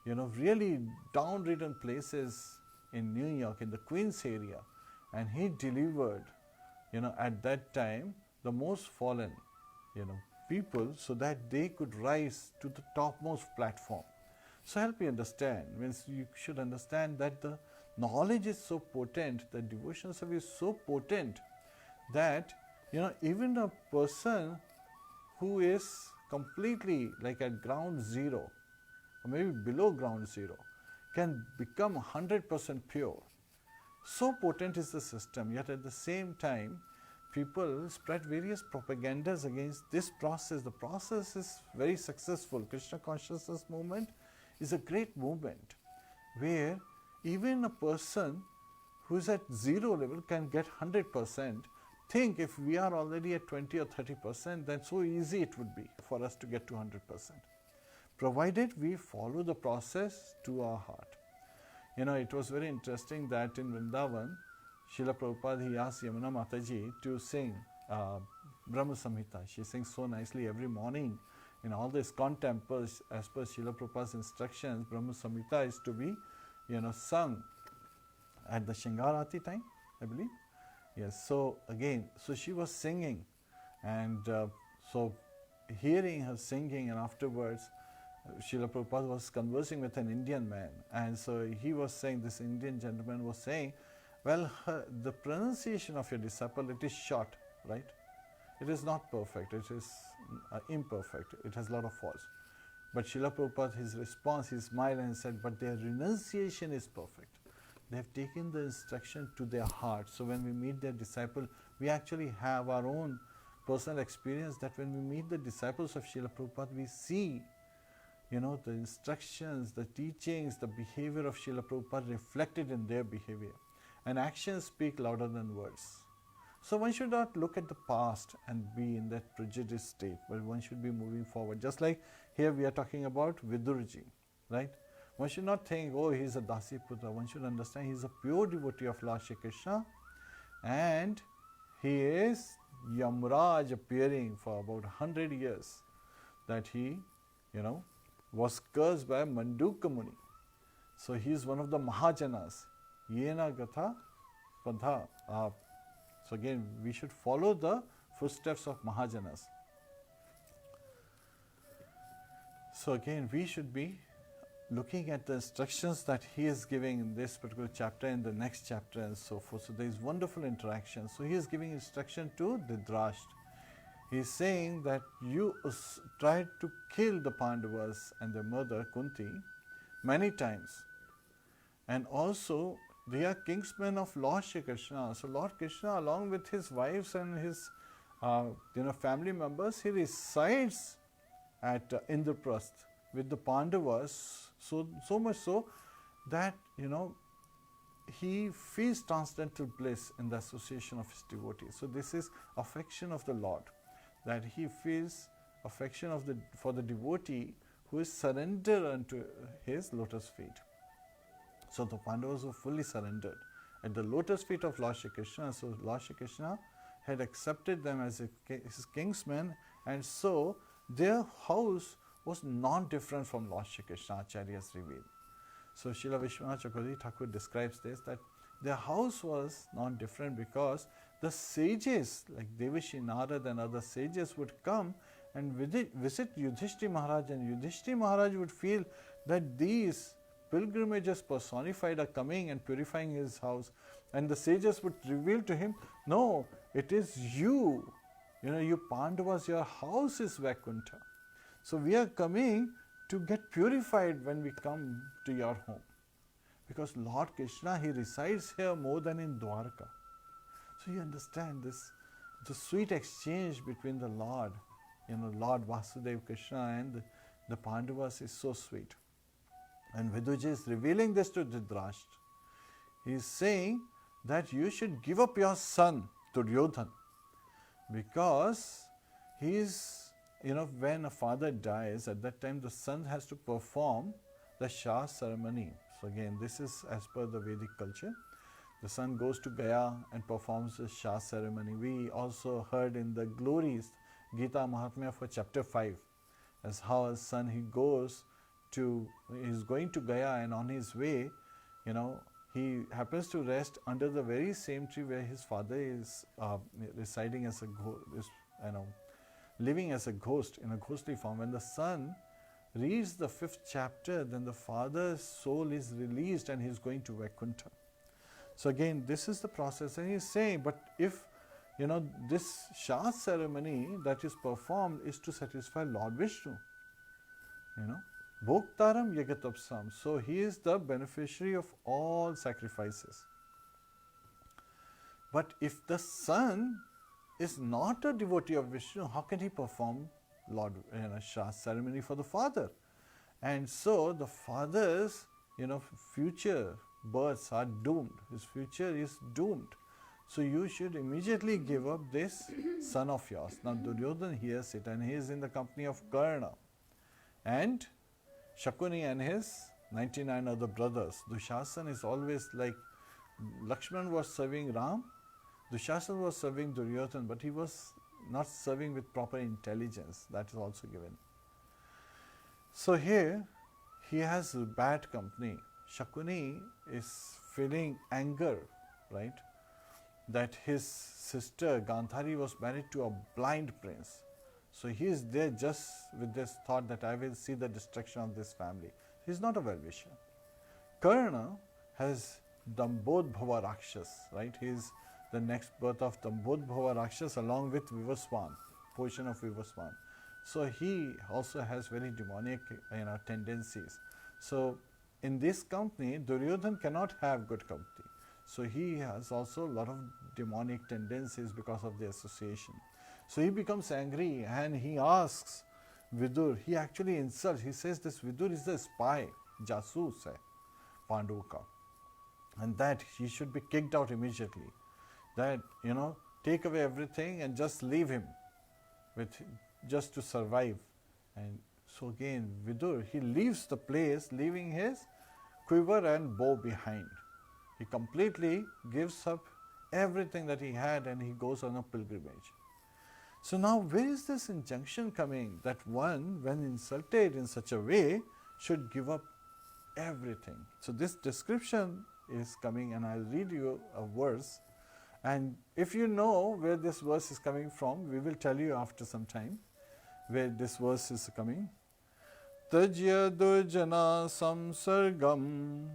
really downridden places in New York, in the Queens area, and he delivered, at that time, the most fallen, people, so that they could rise to the topmost platform. So help me understand, means you should understand that the knowledge is so potent, the devotional service is so potent that, even a person who is completely like at ground zero, or maybe below ground zero, can become 100% pure. So potent is the system, yet at the same time, people spread various propagandas against this process. The process is very successful. Krishna consciousness movement is a great movement where even a person who is at zero level can get 100%. Think if we are already at 20 or 30%, then so easy it would be for us to get to 100%, provided we follow the process to our heart. It was very interesting that in Vrindavan, Srila Prabhupada, he asked Yamuna Mataji to sing Brahma Samhita. She sings so nicely every morning. In all the ISKCON temples, as per Srila Prabhupada's instructions, Brahma Samhita is to be, sung at the Shingarati time, I believe. Yes, so again, so she was singing, and so hearing her singing, and afterwards, Srila Prabhupada was conversing with an Indian man, and so he was saying, this Indian gentleman was saying, well, the pronunciation of your disciple, it is short, right? It is not perfect, it is imperfect, it has a lot of faults. But Srila Prabhupada, his response, he smiled and said, but their renunciation is perfect. They have taken the instruction to their heart. So when we meet their disciple, we actually have our own personal experience that when we meet the disciples of Srila Prabhupada, we see the instructions, the teachings, the behavior of Srila Prabhupada reflected in their behavior. And actions speak louder than words. So one should not look at the past and be in that prejudiced state, but one should be moving forward. Just like here we are talking about Vidurji, right? One should not think, oh, he is a Dasiputra. One should understand he is a pure devotee of Lord Shri Krishna, and he is Yamraj appearing for about 100 years, that he, was cursed by Manduka Muni. So he is one of the Mahajanas. Yena Gatha Padha. So again, we should follow the footsteps of Mahajanas. So again, we should be looking at the instructions that he is giving in this particular chapter, in the next chapter, and so forth. So there is wonderful interaction. So he is giving instruction to Dhritarashtra. He is saying that you tried to kill the Pandavas and their mother Kunti many times, and also they are kingsmen of Lord Shri Krishna. So Lord Krishna, along with his wives and his family members, he resides at Indraprasth with the Pandavas, so much so that he feels transcendental bliss in the association of his devotees. So this is affection of the Lord, that he feels affection for the devotee who is surrendered unto his lotus feet. So the Pandavas were fully surrendered at the lotus feet of Lord Shri Krishna. So Lord Shri Krishna had accepted them as his kingsmen, and so their house was non-different from Lord Shri Krishna, Acharyas revealed. So Srila Vishwanath Chakravarti Thakur describes this, that their house was non-different because the sages like Devashi Narad and other sages would come and visit Yudhishthira Maharaj, and Yudhishthira Maharaj would feel that these pilgrimages personified are coming and purifying his house, and the sages would reveal to him, no, it is you, you Pandavas, your house is Vaikuntha. So we are coming to get purified when we come to your home, because Lord Krishna, he resides here more than in Dwarka. So you understand this, the sweet exchange between the Lord, Lord Vasudeva Krishna and the Pandavas is so sweet. And Vidurji is revealing this to Dhritarashtra. He is saying that you should give up your son Duryodhana, because he is, when a father dies, at that time the son has to perform the Shah ceremony. So again, this is as per the Vedic culture. The son goes to Gaya and performs the Shah ceremony. We also heard in the glories, Gita Mahatmya for chapter 5, as how a son, he is going to Gaya, and on his way, he happens to rest under the very same tree where his father is residing as living as a ghost in a ghostly form. When the son reads the 5th chapter, then the father's soul is released and he is going to Vaikuntha. So again, this is the process, and he is saying, but if this Shah ceremony that is performed is to satisfy Lord Vishnu. Bhoktaram yagatapsam. So he is the beneficiary of all sacrifices. But if the son is not a devotee of Vishnu, how can he perform Shah ceremony for the father? And so the father's future births are doomed. His future is doomed. So you should immediately give up this son of yours. Now Duryodhana hears it, and he is in the company of Karna and Shakuni and his 99 other brothers. Dushasana is always like, Lakshman was serving Ram, Dushasana was serving Duryodhana, but he was not serving with proper intelligence. That is also given. So here he has bad company. Shakuni is feeling anger, right? That his sister Gandhari was married to a blind prince. So he is there just with this thought that I will see the destruction of this family. He is not a well-wisher. Karna has Dambodbhava Rakshas, right? He is the next birth of Dambodbhava Rakshas along with Vivaswan, portion of Vivaswan. So he also has very demonic tendencies. So in this company, Duryodhana cannot have good company. So he has also a lot of demonic tendencies because of the association. So he becomes angry and he asks Vidur, he actually insults, he says this Vidur is the spy, jasoos hai, Pandu ka, and that he should be kicked out immediately. That, take away everything and just leave him just to survive. And so again, Vidur, he leaves the place, leaving his quiver and bow behind. He completely gives up everything that he had and he goes on a pilgrimage. So now where is this injunction coming that one, when insulted in such a way, should give up everything? So this description is coming, and I'll read you a verse. And if you know where this verse is coming from, we will tell you after some time where this verse is coming. Tajya durjana samsargam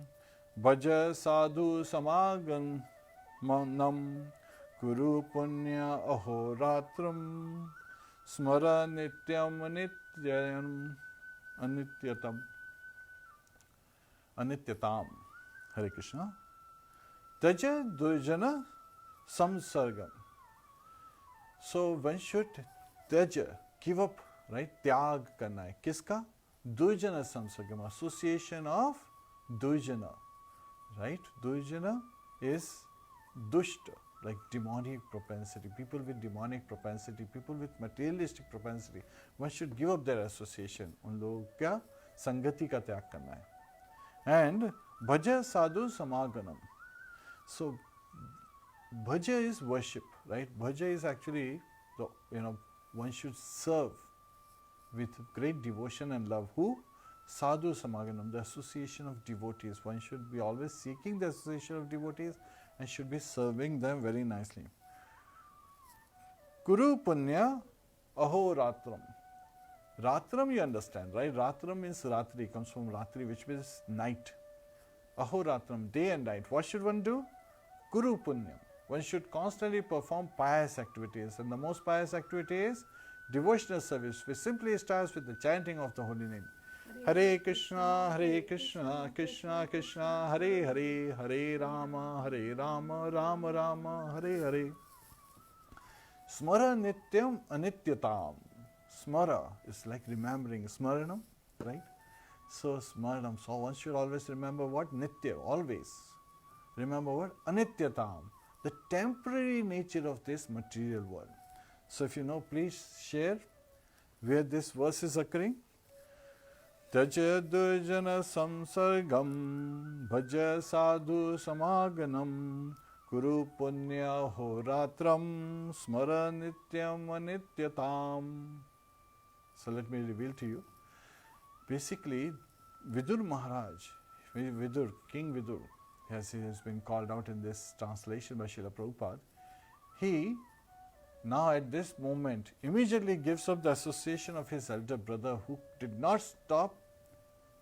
bhaja sadhu samagan manam Guru punya ahoratram smara nityam anityatam. Hare Krishna. Taja durjana samsargam. So one should taja, give up, right? Tyag karna hai. Kiska? Durjana samsargam, association of durjana, right? Durjana is dushta, like demonic propensity, people with demonic propensity, people with materialistic propensity. One should give up their association. उन लोगों क्या संगति का त्याग करना है. And bhaja sadhu samaganam. So bhaja is worship, right? Bhaja is actually one should serve with great devotion and love. Who? Sadhu samaganam, the association of devotees. One should be always seeking the association of devotees and should be serving them very nicely. Kuru punya aho ratram. Ratram you understand, right? Ratram means ratri, comes from ratri, which means night. Aho ratram, day and night. What should one do? Kuru punya. One should constantly perform pious activities, and the most pious activity is devotional service, which simply starts with the chanting of the holy name. Hare Krishna, Krishna Krishna, Hare Hare, Hare Rama, Rama Rama, Hare Hare. Smara nityam anityatam. Smara is like remembering, smaranam, right? So smaranam, so one should always remember what? Nitya, always. Remember what? Anityatam, the temporary nature of this material world. So if you know, please share where this verse is occurring. Taja durjana samsargam bhaja sadhu samaganam kuru punya horatram smara nityam anityatam. So let me reveal to you. Basically, Vidur Maharaj, Vidur, King Vidur, as he has been called out in this translation by Srila Prabhupada, he now at this moment immediately gives up the association of his elder brother who did not stop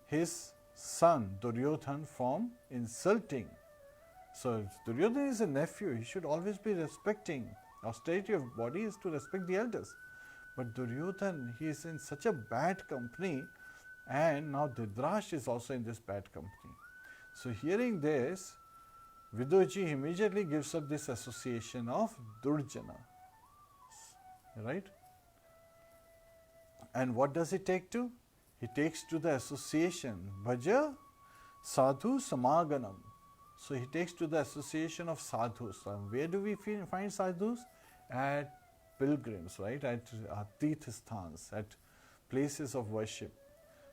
his son Duryodhana from insulting. So Duryodhana is a nephew, he should always be respecting Austerity of body is to respect the elders. But Duryodhan, he is in such a bad company, and now Dhritarashtra is also in this bad company. So hearing this, Vidurji immediately gives up this association of Durjana. Right? And what does he take to? He takes to the association, Bhaja Sadhu Samaganam. So he takes to the association of sadhus. Where do we find sadhus? At pilgrims, right? At tirthasthans, at places of worship.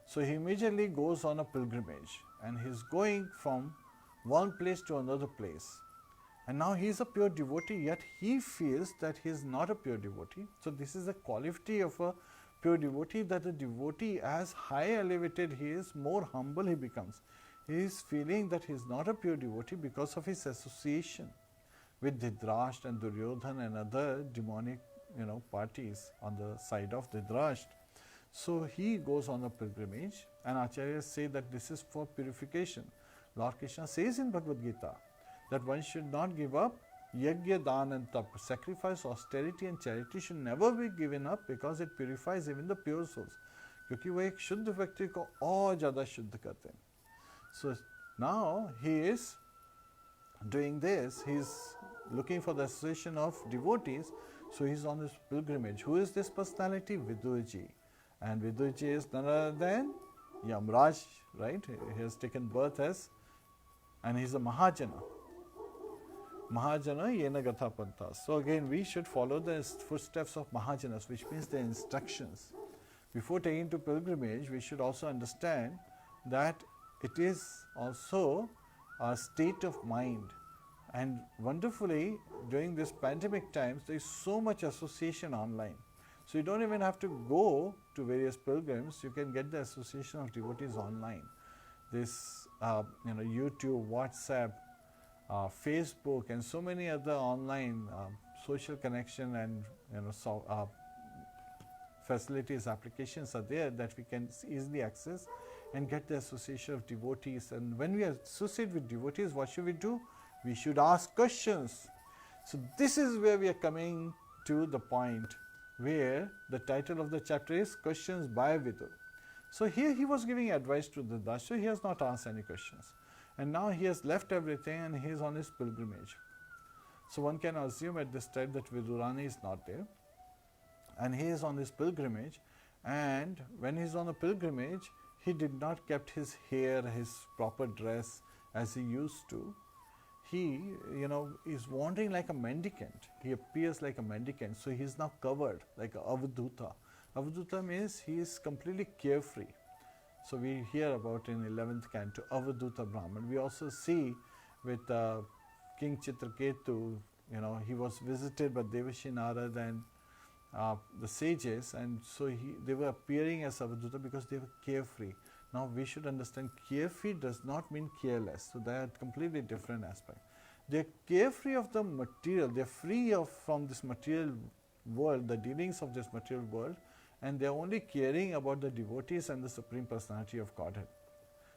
So he immediately goes on a pilgrimage, and he's going from one place to another place. And now he is a pure devotee, yet he feels that he is not a pure devotee. So this is a quality of a pure devotee, that the devotee, as high elevated he is, more humble he becomes. He is feeling that he is not a pure devotee because of his association with Dhritarashtra and Duryodhan and other demonic, parties on the side of Dhritarashtra. So he goes on a pilgrimage, and Acharyas say that this is for purification. Lord Krishna says in Bhagavad Gita that one should not give up yajna, dan and tap. Sacrifice, austerity and charity should never be given up, because it purifies even the pure souls. क्योंकि वो एक शुद्ध व्यक्ति को और ज़्यादा शुद्ध करते हैं. So now he is doing this, he is looking for the association of devotees, so he is on this pilgrimage. Who is this personality? Vidurji. And Vidurji is none other than Yamraj, right? He has taken birth as, and he is a Mahajana. Mahajana Yena Gatha Pantha. So again, we should follow the footsteps of Mahajanas, which means the instructions. Before taking to pilgrimage, we should also understand that it is also a state of mind. And wonderfully, during this pandemic times, there is so much association online. So you don't even have to go to various pilgrims. You can get the association of devotees online. This, YouTube, WhatsApp, Facebook, and so many other online social connection and facilities, applications are there that we can easily access and get the association of devotees. And when we associate with devotees, what should we do? We should ask questions. So this is where we are coming to the point where the title of the chapter is Questions by Vidur. So here he was giving advice to Dhritarashtra. He has not asked any questions. And now he has left everything and he is on his pilgrimage. So one can assume at this time that Vidurani is not there. And he is on his pilgrimage. And when he is on a pilgrimage, he did not kept his hair, his proper dress as he used to. He, is wandering like a mendicant. He appears like a mendicant. So he is now covered like a Avadhuta. Avadhuta means he is completely carefree. So we hear about in 11th canto Avadhuta Brahman. We also see with King Chitraketu, he was visited by Devashi Narad and the sages, and so they were appearing as Avadhuta because they were carefree. Now we should understand carefree does not mean careless. So they are completely different aspect. They are carefree of the material. They are free from this material world, the dealings of this material world, and they are only caring about the devotees and the Supreme Personality of Godhead.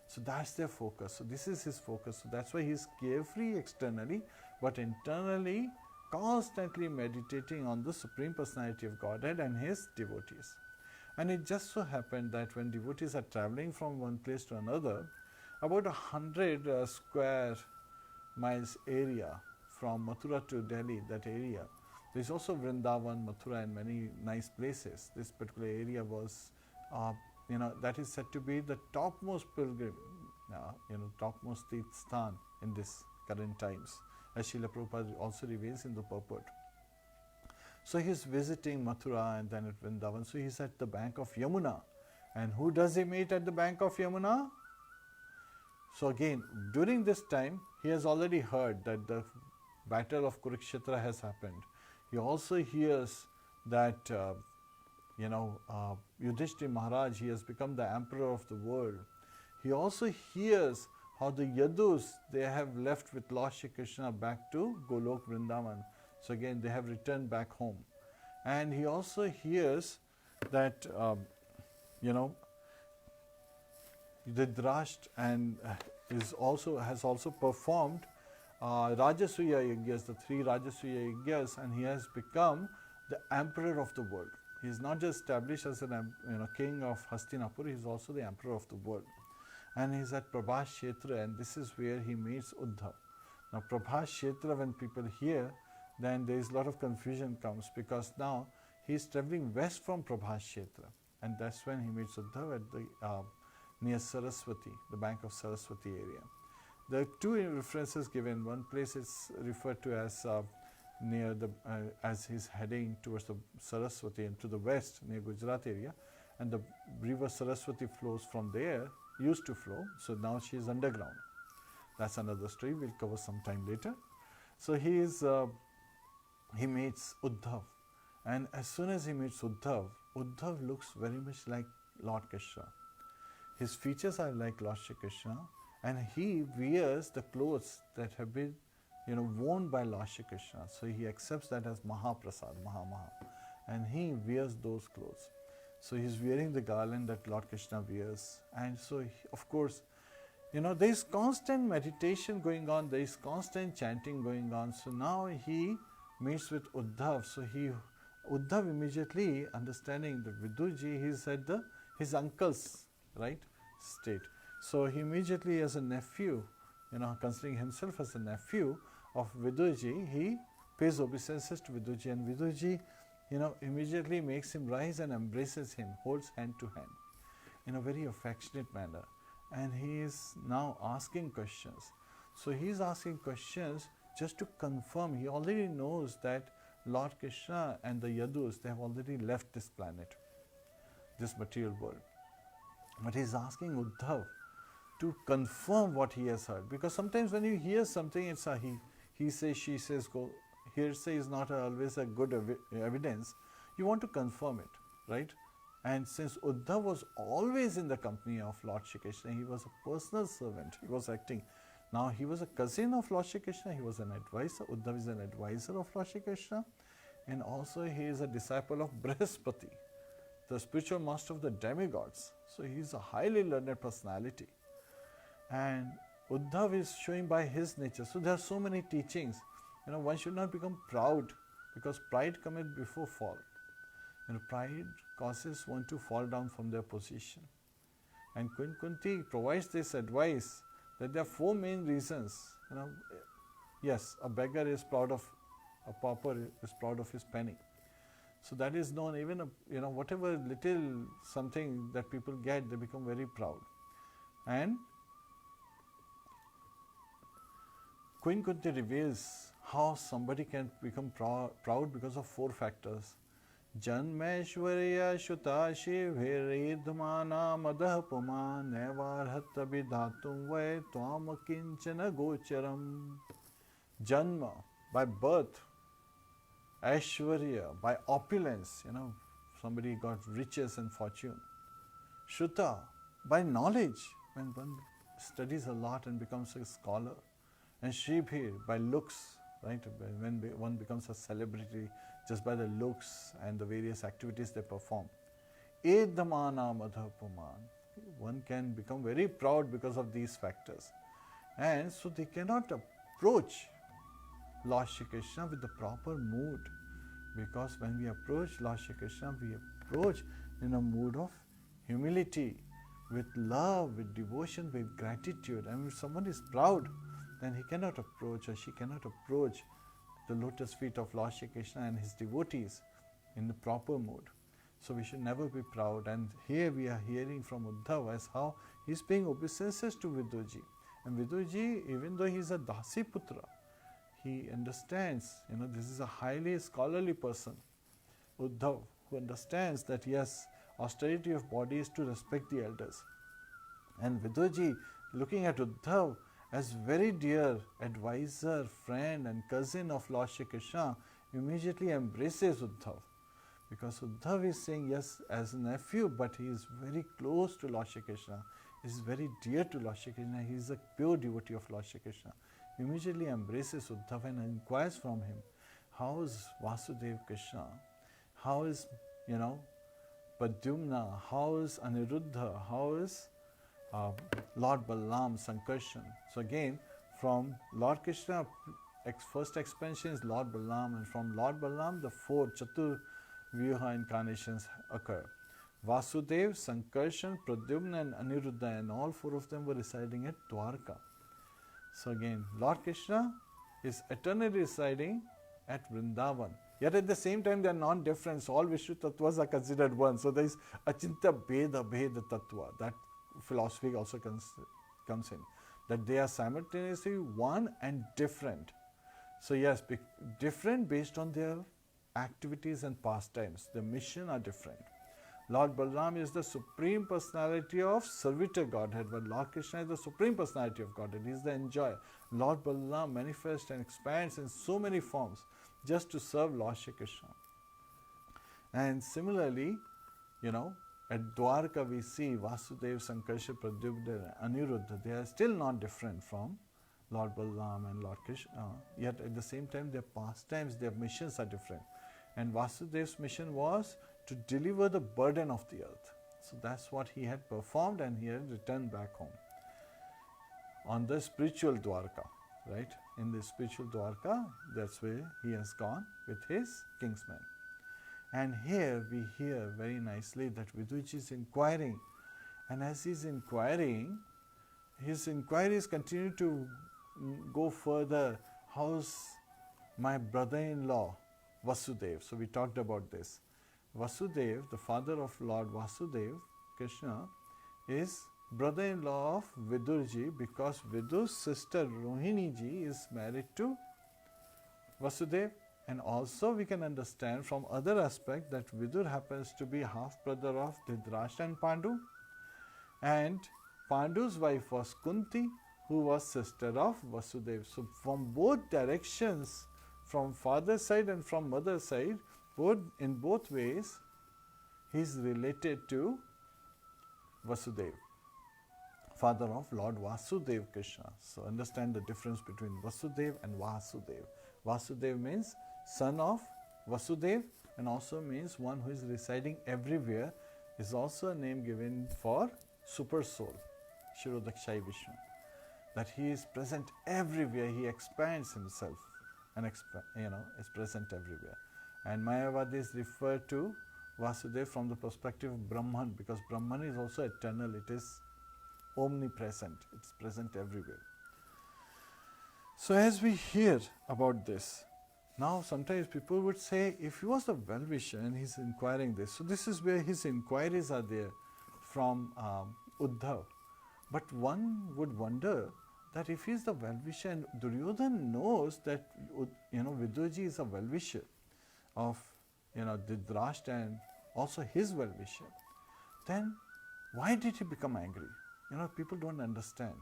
So that's their focus. So this is his focus. So that's why he is carefree externally, but internally constantly meditating on the Supreme Personality of Godhead and his devotees. And it just so happened that when devotees are traveling from one place to another, about 100 square miles area from Mathura to Delhi, that area, there is also Vrindavan, Mathura, and many nice places. This particular area was, that is said to be the topmost pilgrim, topmost Tirthasthan in this current times, as Srila Prabhupada also reveals in the purport. So he is visiting Mathura and then at Vrindavan. So he is at the bank of Yamuna. And who does he meet at the bank of Yamuna? So again, during this time, he has already heard that the battle of Kurukshetra has happened. He also hears that, Yudhishthira Maharaj, he has become the emperor of the world. He also hears how the Yadus, they have left with Lord Shri Krishna back to Golok Vrindavan. So again, they have returned back home. And he also hears that, Dhritarashtra and has also performed Rajasuya Yajnas, the 3 Rajasuya Yajnas, and he has become the emperor of the world. He is not just established as an king of Hastinapur, he is also the emperor of the world. And he is at Prabhas Kshetra, and this is where he meets Uddhav. Now Prabhas Kshetra, when people hear, then there is a lot of confusion comes, because now he is travelling west from Prabhas Kshetra, and that's when he meets Uddhav at the near Saraswati, the bank of Saraswati area. There are 2 references given. One place is referred to as near the as he's heading towards the Saraswati and to the west near Gujarat area, and the river Saraswati flows from there, used to flow, so now she is underground. That's another story we'll cover sometime later. So he meets Uddhav, and as soon as he meets Uddhav, Uddhav looks very much like Lord Krishna. His features are like Lord Shri Krishna, and he wears the clothes that have been worn by Lord Shri Krishna. So he accepts that as Mahaprasad, Maha, and he wears those clothes. So he's wearing the garland that Lord Krishna wears, and so of course, there is constant meditation going on, there is constant chanting going on. So now he meets with Uddhav. So Uddhav immediately understanding that Vidurji, he's at his uncle's state. So he immediately, as a nephew, considering himself as a nephew of Vidurji, he pays obeisances to Vidurji, and Vidurji, immediately makes him rise and embraces him, holds hand to hand in a very affectionate manner. And he is now asking questions. So he is asking questions just to confirm. He already knows that Lord Krishna and the Yadus, they have already left this planet, this material world. But he is asking Uddhav to confirm what he has heard. Because sometimes when you hear something, it's a he says, she says, go. Hearsay is not always a good evidence. You want to confirm it, right? And since Uddhav was always in the company of Lord Shri Krishna, he was a personal servant, he was acting. Now he was a cousin of Lord Shri Krishna, he was an advisor. Uddhav is an advisor of Lord Shri Krishna, and also he is a disciple of Brihaspati, the spiritual master of the demigods. So he is a highly learned personality. And Uddhav is showing by his nature. So there are so many teachings. One should not become proud, because pride cometh before fall. Pride causes one to fall down from their position. And Queen Kunti provides this advice that there are 4 main reasons. Yes, a beggar is proud of, a pauper is proud of his penny. So that is known. Even whatever little something that people get, they become very proud. And Queen Kunti reveals how somebody can become proud because of 4 factors. Janmeshwarya Shuta Shivhiridmana Madah Puma Nevarhat Abhidhatum Vai Twam Kinchana Gocharam. Janma, by birth. Aishwarya, by opulence, somebody got riches and fortune. Shuta, by knowledge, when one studies a lot and becomes a scholar. And Shibhir, by looks, right? When one becomes a celebrity just by the looks and the various activities they perform. Edamana Madhapuman. One can become very proud because of these factors. And so they cannot approach Lord Shri Krishna with the proper mood. Because when we approach Lord Shri Krishna, we approach in a mood of humility, with love, with devotion, with gratitude. And if someone is proud, then he cannot approach, or she cannot approach the lotus feet of Lord Shri Krishna and his devotees in the proper mood. So we should never be proud. And here we are hearing from Uddhav as how he is paying obeisances to Vidurji. And Vidurji, even though he is a Dasi Putra, he understands, this is a highly scholarly person, Uddhav, who understands that yes, austerity of body is to respect the elders. And Vidurji, looking at Uddhav as very dear advisor, friend and cousin of Lord Shri Krishna, immediately embraces Uddhav. Because Uddhav is saying yes as a nephew, but he is very close to Lord Shri Krishna. He is very dear to Lord Shri Krishna. He is a pure devotee of Lord Shri Krishna. Immediately embraces Uddhav and inquires from him, how is Vasudeva Krishna? How is, Pradyumna? How is Aniruddha? How is Lord Balaram, Sankarshan? So again, From Lord Krishna, first expansion is Lord Balaram, and from Lord Balaram, the four Chatur Vyuha incarnations occur. Vasudev, Sankarshan, Pradyumna, and Aniruddha, and all four of them were residing at Dwarka. So again, Lord Krishna is eternally residing at Vrindavan. Yet at the same time, they are non-different. So all Vishnu Tattvas are considered one. So there is Achinta Bheda Bheda Tattva. That philosophy also comes in. That they are simultaneously one and different. So yes, different based on their activities and pastimes. The mission are different. Lord Balaram is the Supreme Personality of Servitor Godhead, but Lord Krishna is the Supreme Personality of Godhead. He is the enjoyer. Lord Balaram manifests and expands in so many forms just to serve Lord Shri Krishna. And similarly, at Dwarka we see Vasudeva, Sankarsha, Pradyumna, Aniruddha. They are still not different from Lord Balaram and Lord Krishna. Yet at the same time, their pastimes, their missions are different. And Vasudev's mission was to deliver the burden of the earth. So that's what he had performed, and he had returned back home on the spiritual Dwarka, right? In the spiritual Dwarka, that's where he has gone with his kingsmen. And here we hear very nicely that Vidurji is inquiring, and as he's inquiring, his inquiries continue to go further. How's my brother-in-law Vasudeva? So we talked about this. Vasudeva, the father of Lord Vasudeva, Krishna, is brother-in-law of Vidurji because Vidur's sister Rohini ji is married to Vasudeva. And also we can understand from other aspect that Vidur happens to be half-brother of Dhritarashtra and Pandu. And Pandu's wife was Kunti, who was sister of Vasudeva. So from both directions, from father's side and from mother's side, in both ways, he is related to Vasudeva, father of Lord Vasudeva Krishna. So understand the difference between Vasudeva and Vasudeva. Vasudeva means son of Vasudeva, and also means one who is residing everywhere, is also a name given for super soul, Shirodakshai Vishnu. That he is present everywhere, he expands himself and is present everywhere. And Mayavadis refer to Vasudeva from the perspective of Brahman, because Brahman is also eternal, it is omnipresent, it is present everywhere. So as we hear about this, now sometimes people would say, if he was the well-wisher and he's inquiring this, so this is where his inquiries are there from Uddhav. But one would wonder that if he's the well-wisher and Duryodhana knows that Vidurji is a well-wisher of Dhritarashtra and also his well-wisher, then why did he become angry? People don't understand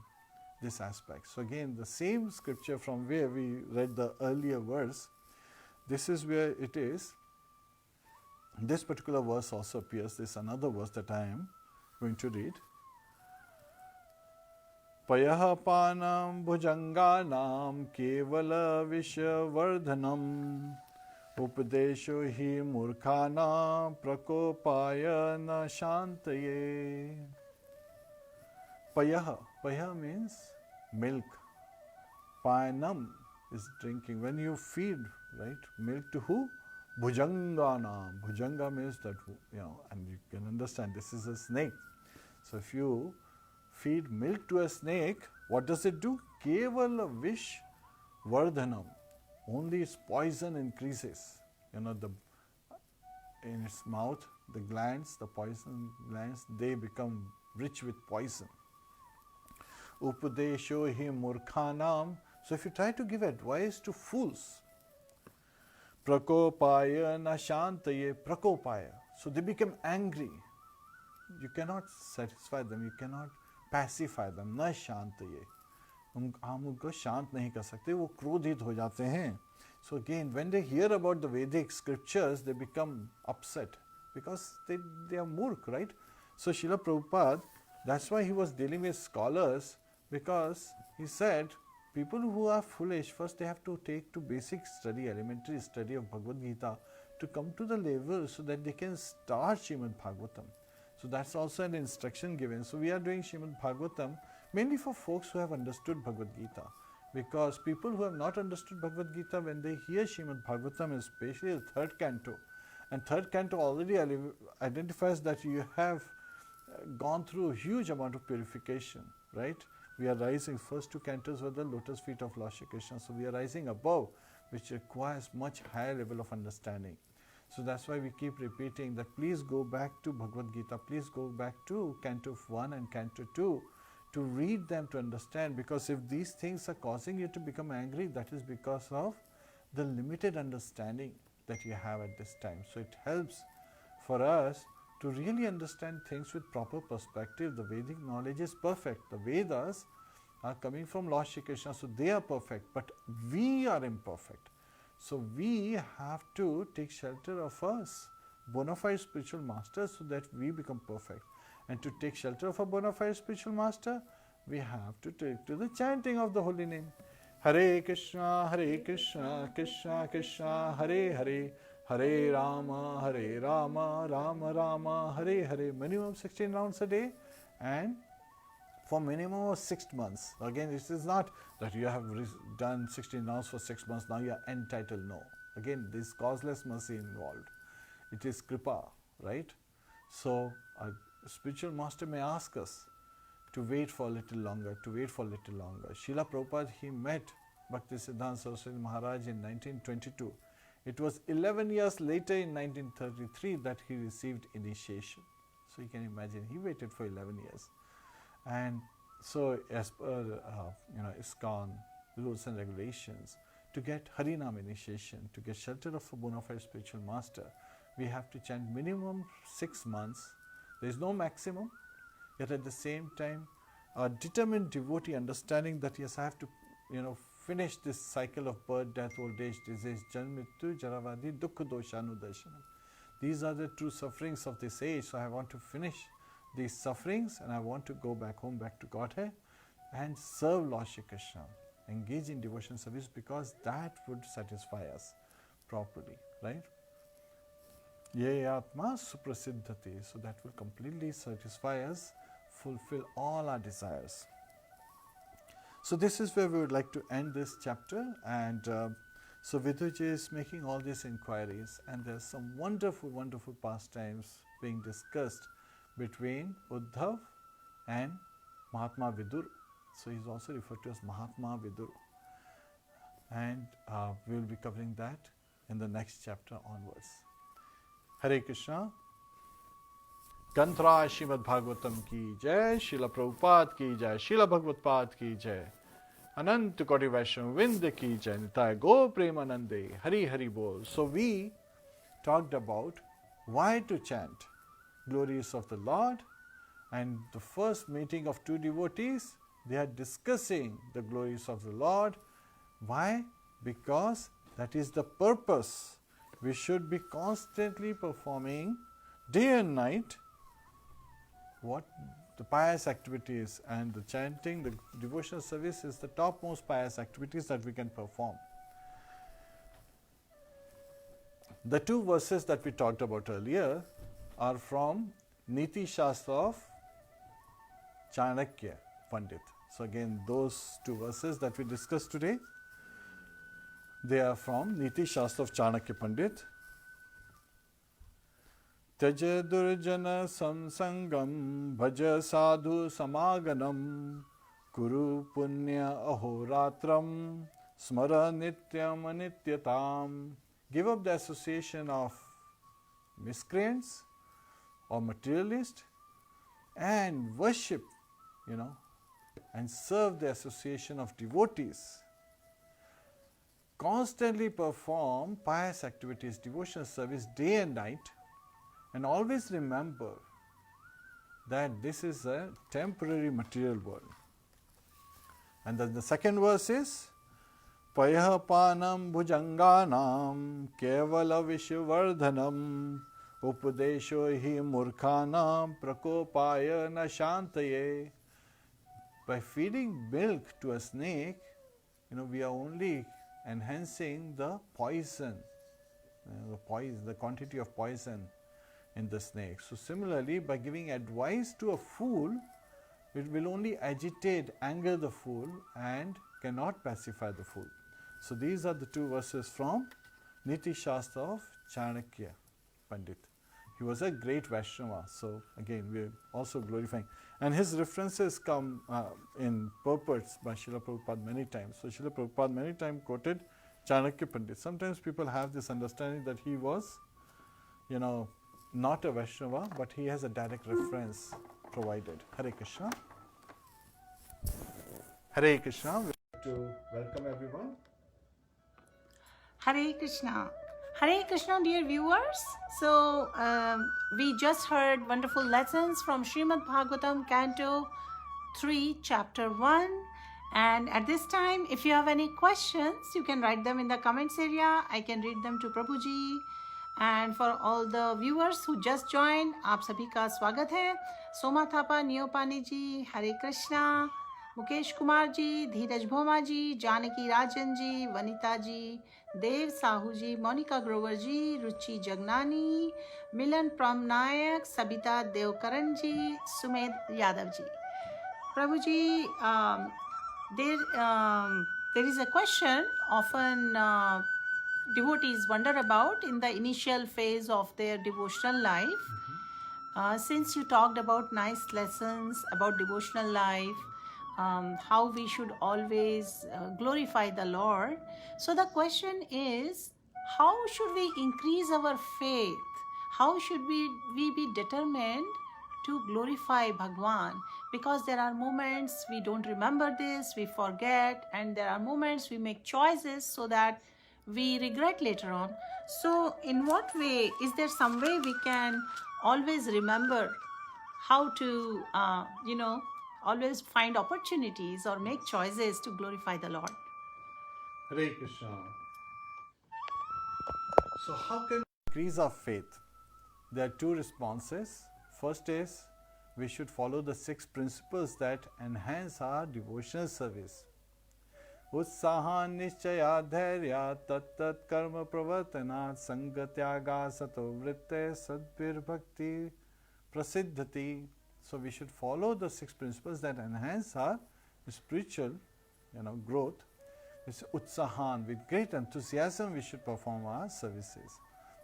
this aspect. So again, the same scripture from where we read the earlier verse, this is where it is. This particular verse also appears. This is another verse that I am going to read. Payaha panam bhujanganam kevala vishvardhanam upadesho hi murkhana prakopaya na shantaye. Payaha means milk. Payanam is drinking. When you feed, right, milk to who? Bhujanganam. Bhujanga means that, and you can understand this is a snake. So if you feed milk to a snake, what does it do? Kevala vish vardhanam. Only its poison increases. In its mouth, the glands, the poison glands, they become rich with poison. Upadesho hi murkhanam. So if you try to give advice to fools, prakopaya na shantaye, prakopaya. So they become angry. You cannot satisfy them, you cannot pacify them. Na shantaye. हम उनको शांत नहीं कर सकते, वो क्रोधित हो जाते हैं. So again, when they hear about the Vedic scriptures, they become upset because they are murk, right? So Srila Prabhupada, that's why he was dealing with scholars, because he said people who are foolish, first they have to take to basic study, elementary study of Bhagavad Gita to come to the level so that they can start Srimad Bhagavatam. So that's also an instruction given. So we are doing Srimad Bhagavatam mainly for folks who have understood Bhagavad Gita. Because people who have not understood Bhagavad Gita, when they hear Srimad Bhagavatam, especially the third canto, and third canto already identifies that you have gone through a huge amount of purification, right? We are rising, first two cantos were the lotus feet of Lord Shri Krishna, so we are rising above, which requires much higher level of understanding. So that's why we keep repeating that please go back to Bhagavad Gita, please go back to Canto 1 and Canto 2 to read them, to understand, because if these things are causing you to become angry, that is because of the limited understanding that you have at this time. So it helps for us to really understand things with proper perspective. The Vedic knowledge is perfect. The Vedas are coming from Lord Shri Krishna, so they are perfect, but we are imperfect. So we have to take shelter of us, bona fide spiritual masters, so that we become perfect. And to take shelter of a bona fide spiritual master, we have to take to the chanting of the holy name. Hare Krishna, Krishna Krishna, Hare Hare, Hare Rama, Rama Rama, Hare Hare. Minimum 16 rounds a day, and for minimum of 6 months. Again, this is not that you have done 16 rounds for 6 months, now you are entitled. No. Again, there is causeless mercy involved. It is kripa, right? So, a spiritual master may ask us to wait for a little longer, Srila Prabhupada, he met Bhaktisiddhanta Saraswati Maharaj in 1922. It was 11 years later in 1933 that he received initiation. So you can imagine, he waited for 11 years. And so as per ISKCON rules and regulations, to get Harinam initiation, to get shelter of a bona fide spiritual master, we have to chant minimum 6 months. There is no maximum, yet at the same time, a determined devotee understanding that yes, I have to finish this cycle of birth, death, old age, disease, janma, mrityu, jaravadi, dukkha, doshanudarshanam. These are the true sufferings of this age, so I want to finish these sufferings and I want to go back home, back to Godhead and serve Lord Shri Krishna, engage in devotion service, because that would satisfy us properly, right? Ye atma suprasiddhati, so that will completely satisfy us, fulfill all our desires. So this is where we would like to end this chapter, and so Viduji is making all these inquiries, and there's some wonderful, wonderful pastimes being discussed between Uddhav and Mahatma Vidur. So he's also referred to as Mahatma Vidur, and we will be covering that in the next chapter onwards. Hare Krishna. Gantra Srimad Bhagavatam ki jai, Srila Prabhupada ki jai, Srila Bhagavad ki jai, Anant Koti Vaishnav Vrinda ki jai, Nitai Go Premanande, Hari Hari Bol. So we talked about why to chant glories of the Lord, and the first meeting of two devotees, they are discussing the glories of the Lord. Why? Because that is the purpose. We should be constantly performing day and night what the pious activities, and the chanting, the devotional service is the topmost pious activities that we can perform. The two verses that we talked about earlier are from Niti Shastra of Chanakya Pandit. So again, those two verses that we discussed today, they are from Niti Shastra of Chanakya Pandit. Tyaja durjana samsangam bhaja sadhu samaganam kuru punya ahoratram smara nityam anityatam. Give up the association of miscreants or materialists and worship, and serve the association of devotees. Constantly perform pious activities, devotional service day and night, and always remember that this is a temporary material world. And then the second verse is Payapanam bhujanganam kevala vishvardhanam upadesho hi murkhanam prakopaya na shantaye. By feeding milk to a snake, we are only enhancing the poison, the quantity of poison in the snake. So similarly, by giving advice to a fool, it will only agitate, anger the fool, and cannot pacify the fool. So these are the two verses from Niti Shastra of Chanakya Pandit. He was a great Vaishnava, so again we are also glorifying. And his references come in purports by Srila Prabhupada many times. So Srila Prabhupada many times quoted Chanakya Pandit. Sometimes people have this understanding that he was, not a Vaishnava, but he has a direct reference provided. Hare Krishna. Hare Krishna. We would like to welcome everyone. Hare Krishna. Hare Krishna, dear viewers. So, we just heard wonderful lessons from Srimad Bhagavatam, Canto 3, Chapter 1. And at this time, if you have any questions, you can write them in the comments area. I can read them to Prabhuji. And for all the viewers who just joined, आप सभी का स्वागत है. सोमा थापा, नियोपानी जी, हरे कृष्णा, मुकेश कुमार जी, धीरज भोमा जी, जानकी राजन जी, वनिता जी, देव साहू जी, मोनिका ग्रोवर जी, रुचि जगनानी, मिलन प्रम नायक, सबिता देवकरण जी, सुमेध यादव जी. प्रभु जी, there is a question often devotees wonder about in the initial phase of their devotional life. Since you talked about nice lessons about devotional life, how we should always glorify the Lord. So the question is, how should we increase our faith? How should we be determined to glorify Bhagwan? Because there are moments we don't remember this, we forget, and there are moments we make choices so that we regret later on. So in what way, is there some way we can always remember how to, always find opportunities or make choices to glorify the Lord? Hare Krishna. So how can we increase our faith? There are two responses. First is, we should follow the 6 principles that enhance our devotional service. Utsaha nischaya dhairya tat karma pravartanat sangatyaga sato vritte sadbir bhakti prasiddhati. So we should follow the 6 principles that enhance our spiritual growth. It's utsahan, with great enthusiasm we should perform our services.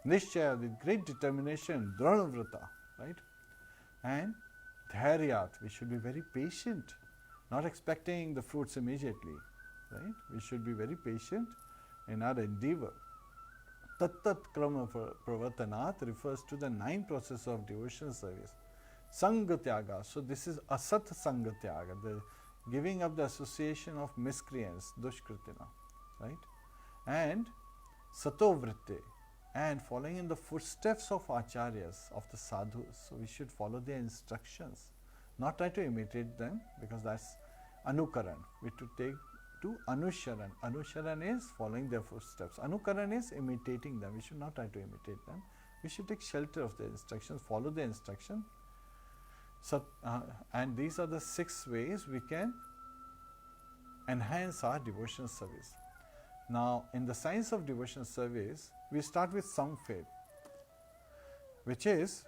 Nishchaya, with great determination, dhranavrata, right? And dhairyat, we should be very patient, not expecting the fruits immediately. Right? We should be very patient in our endeavor. Tat krama pravartanat refers to the 9 processes of devotional service. Sangatyaga, so this is asat sangatyaga, the giving up the association of miscreants, dushkritina, right? And satovritte, and following in the footsteps of acharyas, of the sadhus. So we should follow their instructions, not try to imitate them, because that's anukaran. We should take to Anusharan. Anusharan is following their footsteps. Anukaran is imitating them. We should not try to imitate them. We should take shelter of their instructions, follow their instruction. So, and these are the 6 ways we can enhance our devotional service. Now, in the science of devotional service, we start with some faith, which is,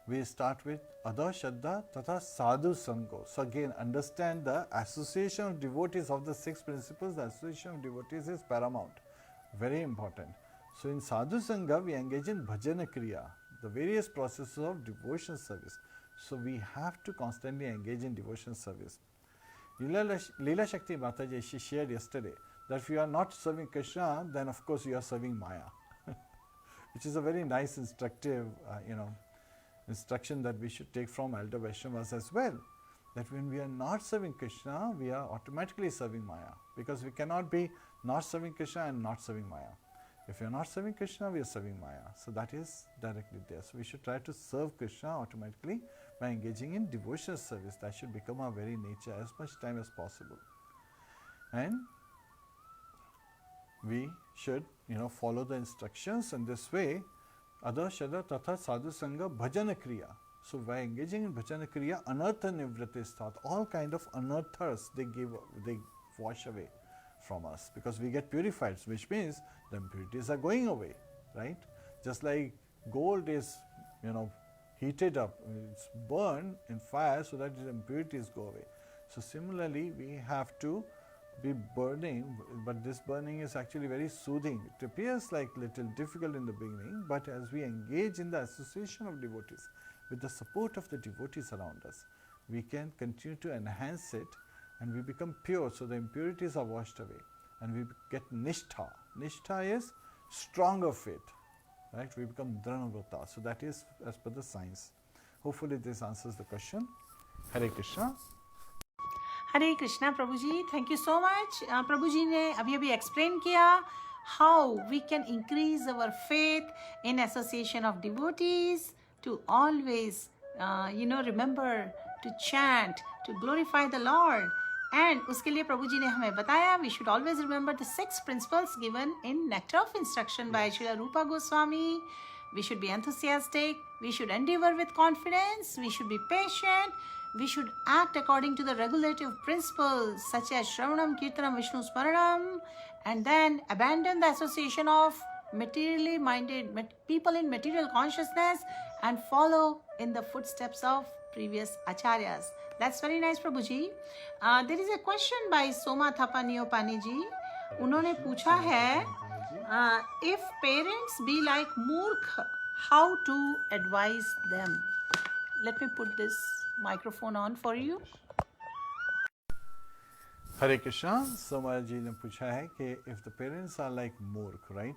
we start with Adha Shraddha Tatha Sadhu Sango. So again, understand the association of devotees of the 6 principles. The association of devotees is paramount, very important. So in Sadhu Sangha, we engage in Bhajana Kriya, the various processes of devotion service. So we have to constantly engage in devotion service. Leela Shakti Mataji, she shared yesterday that if you are not serving Krishna, then of course you are serving Maya, which is a very nice, instructive, instruction that we should take from elder Vaishnavas as well, that when we are not serving Krishna, we are automatically serving Maya, because we cannot be not serving Krishna and not serving Maya. If we are not serving Krishna, we are serving Maya. So that is directly there. So we should try to serve Krishna automatically by engaging in devotional service. That should become our very nature as much time as possible. And we should, follow the instructions in this way. Adha Shraddha Tatha Sadhu Sangha Bhajana Kriya. So by engaging in Bhajana Kriya, anartha nivrati sthat, all kind of anarthas they wash away from us, because we get purified, which means the impurities are going away, right? Just like gold is, heated up, it's burned in fire so that the impurities go away. So similarly, we have to be burning, but this burning is actually very soothing. It appears like little difficult in the beginning, but as we engage in the association of devotees, with the support of the devotees around us, we can continue to enhance it and we become pure, so the impurities are washed away and we get nishtha. Nishtha is stronger faith, right? We become dhranavrata. So that is as per the science. Hopefully this answers the question. Hare Krishna. Hare Krishna प्रभु जी, thank you so much. प्रभु जी ने अभी अभी explain किया how we can increase our faith in association of devotees to always remember to chant to glorify the lord. And उसके लिए प्रभु जी ने हमें बताया we should always remember the 6 principles given in Nectar of Instruction by Srila Rupa Goswami. We should be enthusiastic, we should endeavor with confidence, we should be patient, we should act according to the regulative principles such as Shravanam, Kirtanam, Vishnu Smaranam, and then abandon the association of materially minded people in material consciousness and follow in the footsteps of previous acharyas. That's very nice, Prabhuji. There is a question by Soma Thapa Neopani ji. उन्होंने पूछा है if parents be like मूर्ख, how to advise them? Let me put this microphone on for you. Hare Krishna. Soma ji ने पूछा है कि if the parents are like मूर्ख, right?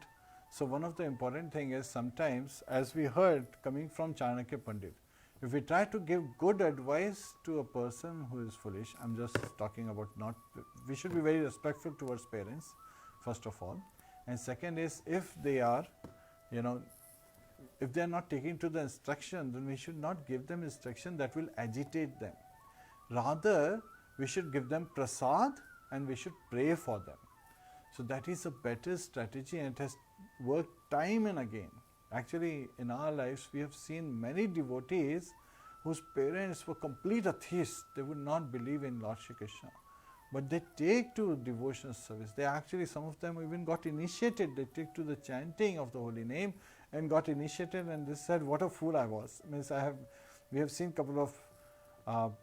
So one of the important thing is sometimes, as we heard coming from Chanakya Pandit, if we try to give good advice to a person who is foolish, I'm just talking about not, we should be very respectful towards parents, first of all. And second is, if they are, if they are not taking to the instruction, then we should not give them instruction that will agitate them. Rather, we should give them prasad and we should pray for them. So that is a better strategy and it has worked time and again. Actually, in our lives, we have seen many devotees whose parents were complete atheists. They would not believe in Lord Shri Krishna. But they take to devotional service. They actually, some of them even got initiated. They take to the chanting of the holy name and got initiated, and they said, what a fool I was. Means we have seen a couple of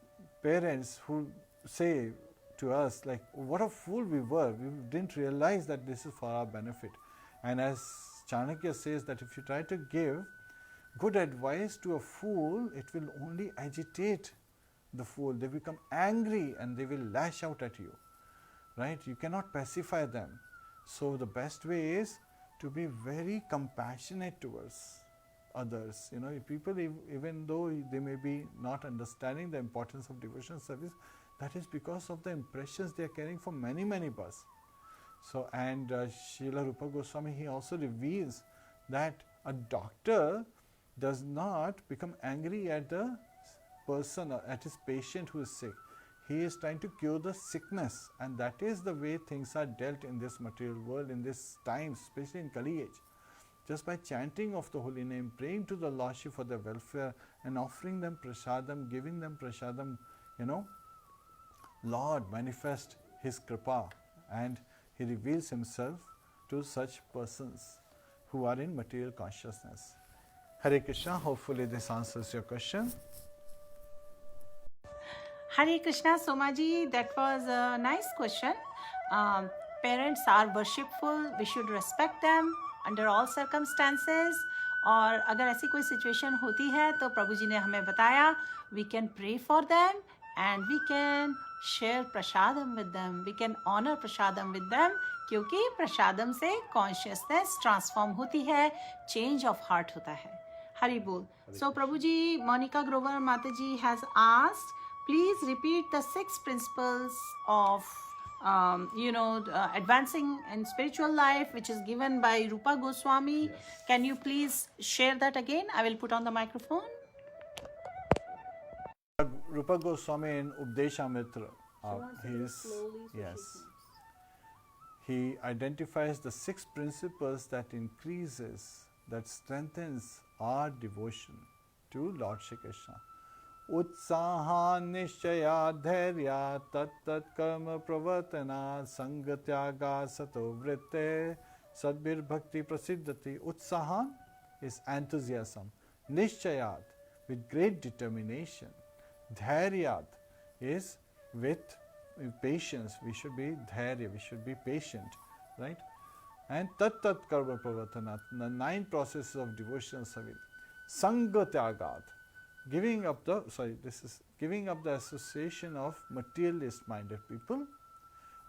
parents who say to us, like, what a fool we were. We didn't realize that this is for our benefit. And as Chanakya says that if you try to give good advice to a fool, it will only agitate the fool. They become angry and they will lash out at you, right? You cannot pacify them. So the best way is to be very compassionate towards others. People, even though they may be not understanding the importance of devotional service, that is because of the impressions they are carrying from many, many births. So, and Srila Rupa Goswami, he also reveals that a doctor does not become angry at the person or at his patient who is sick. He is trying to cure the sickness, and that is the way things are dealt in this material world in this time, especially in Kali age. Just by chanting of the holy name, praying to the Lord Shiva for their welfare and offering them prasadam, giving them prasadam, Lord manifest his kripa and he reveals himself to such persons who are in material consciousness. Hare Krishna, hopefully this answers your question. Hare Krishna, Somaji, that was a nice question. Parents are worshipful, we should respect them under all circumstances. और अगर ऐसी कोई situation होती है तो प्रभु जी ने हमें बताया we can pray for them and we can share prasadam with them. We can honor prasadam with them क्योंकि प्रसादम से कॉन्शियसनेस ट्रांसफॉर्म होती है, चेंज ऑफ हार्ट होता है. हरि बोल. सो प्रभु जी, मोनिका ग्रोवर माता जी has asked, please repeat the 6 principles of advancing in spiritual life, which is given by Rupa Goswami. Yes. Can you please share that again? I will put on the microphone. Rupa Goswami in Updeshamrita, he identifies the 6 principles that increases, that strengthens our devotion to Lord Shri Krishna. Utsaha nishchaya dhairya tat karma pravartana sangatyaga sato vritte sadbir bhakti prasiddhati. Utsaha is enthusiasm. Nishchayat, with great determination. Dhairyat is with patience. We should be dharya, we should be patient, right? And tat tat karma pravartanat, the 9 processes of devotional service. Sangha tyagat, giving up the association of materialist minded people.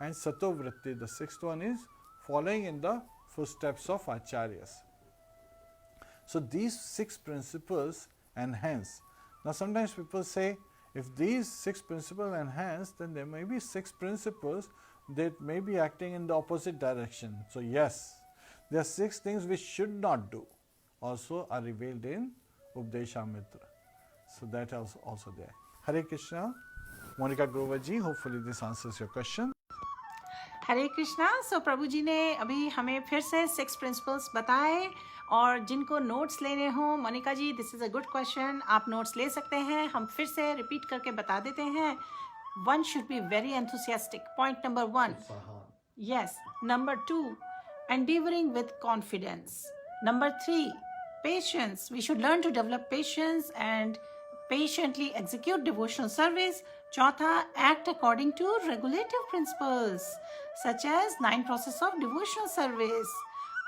And sato vritti, the 6th one is following in the footsteps of acharyas. So these 6 principles enhance. Now sometimes people say, if these 6 principles enhance, then there may be 6 principles that may be acting in the opposite direction. So yes, there are 6 things we should not do, also are revealed in Updeshamrita. So that is also there. Hare Krishna. Monica Grover ji, hopefully this answers your question. हरे कृष्णा. सो प्रभु जी ने अभी हमें फिर से 6 principles बताए, और जिनको notes लेने हो, Monika ji this is a good question, आप नोट्स ले सकते हैं. हम फिर से रिपीट करके बता देते हैं. 1 should be very enthusiastic. Point number 1. Yes. Number 2, endeavoring with confidence. Number 3, patience. We should learn to develop patience and patiently execute devotional service. Chautha, act according to regulative principles such as 9 process of devotional service.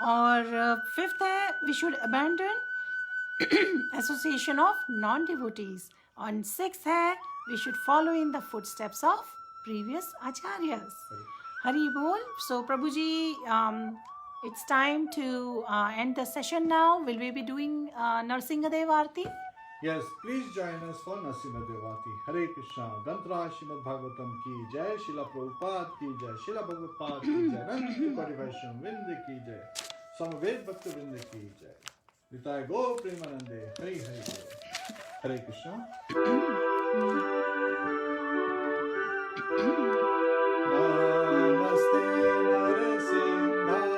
और 5th है, we should abandon association of non-devotees. And 6th है, we should follow in the footsteps of previous acharyas. Hari Bol. So Prabhuji, it's time to end the session now. Will we be doing Narsingadev Aarti? Yes, please join us for Narsingadev Aarti. Hare Krishna. Gantra Srimad Bhagavatam ki jai, Srila Prabhupada ki jai, Srila Bhagavad ki jai, Nanda Kori Vaishnava Vrinda ki jai, Samaved Bhakta Vrinda ki jai. Nitaya Go Premanande. Hare Hare. Hare Krishna. Namaste Narasimhaya.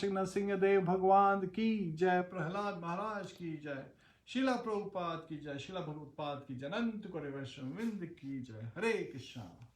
Shri Narasimhadeva भगवान की जय, प्रहलाद महाराज की जय, शिला प्रभुपाद की जय, शिला भगवत्पाद की जय, अनंत कोटि वैष्णव वृंद की जय। हरे कृष्णा।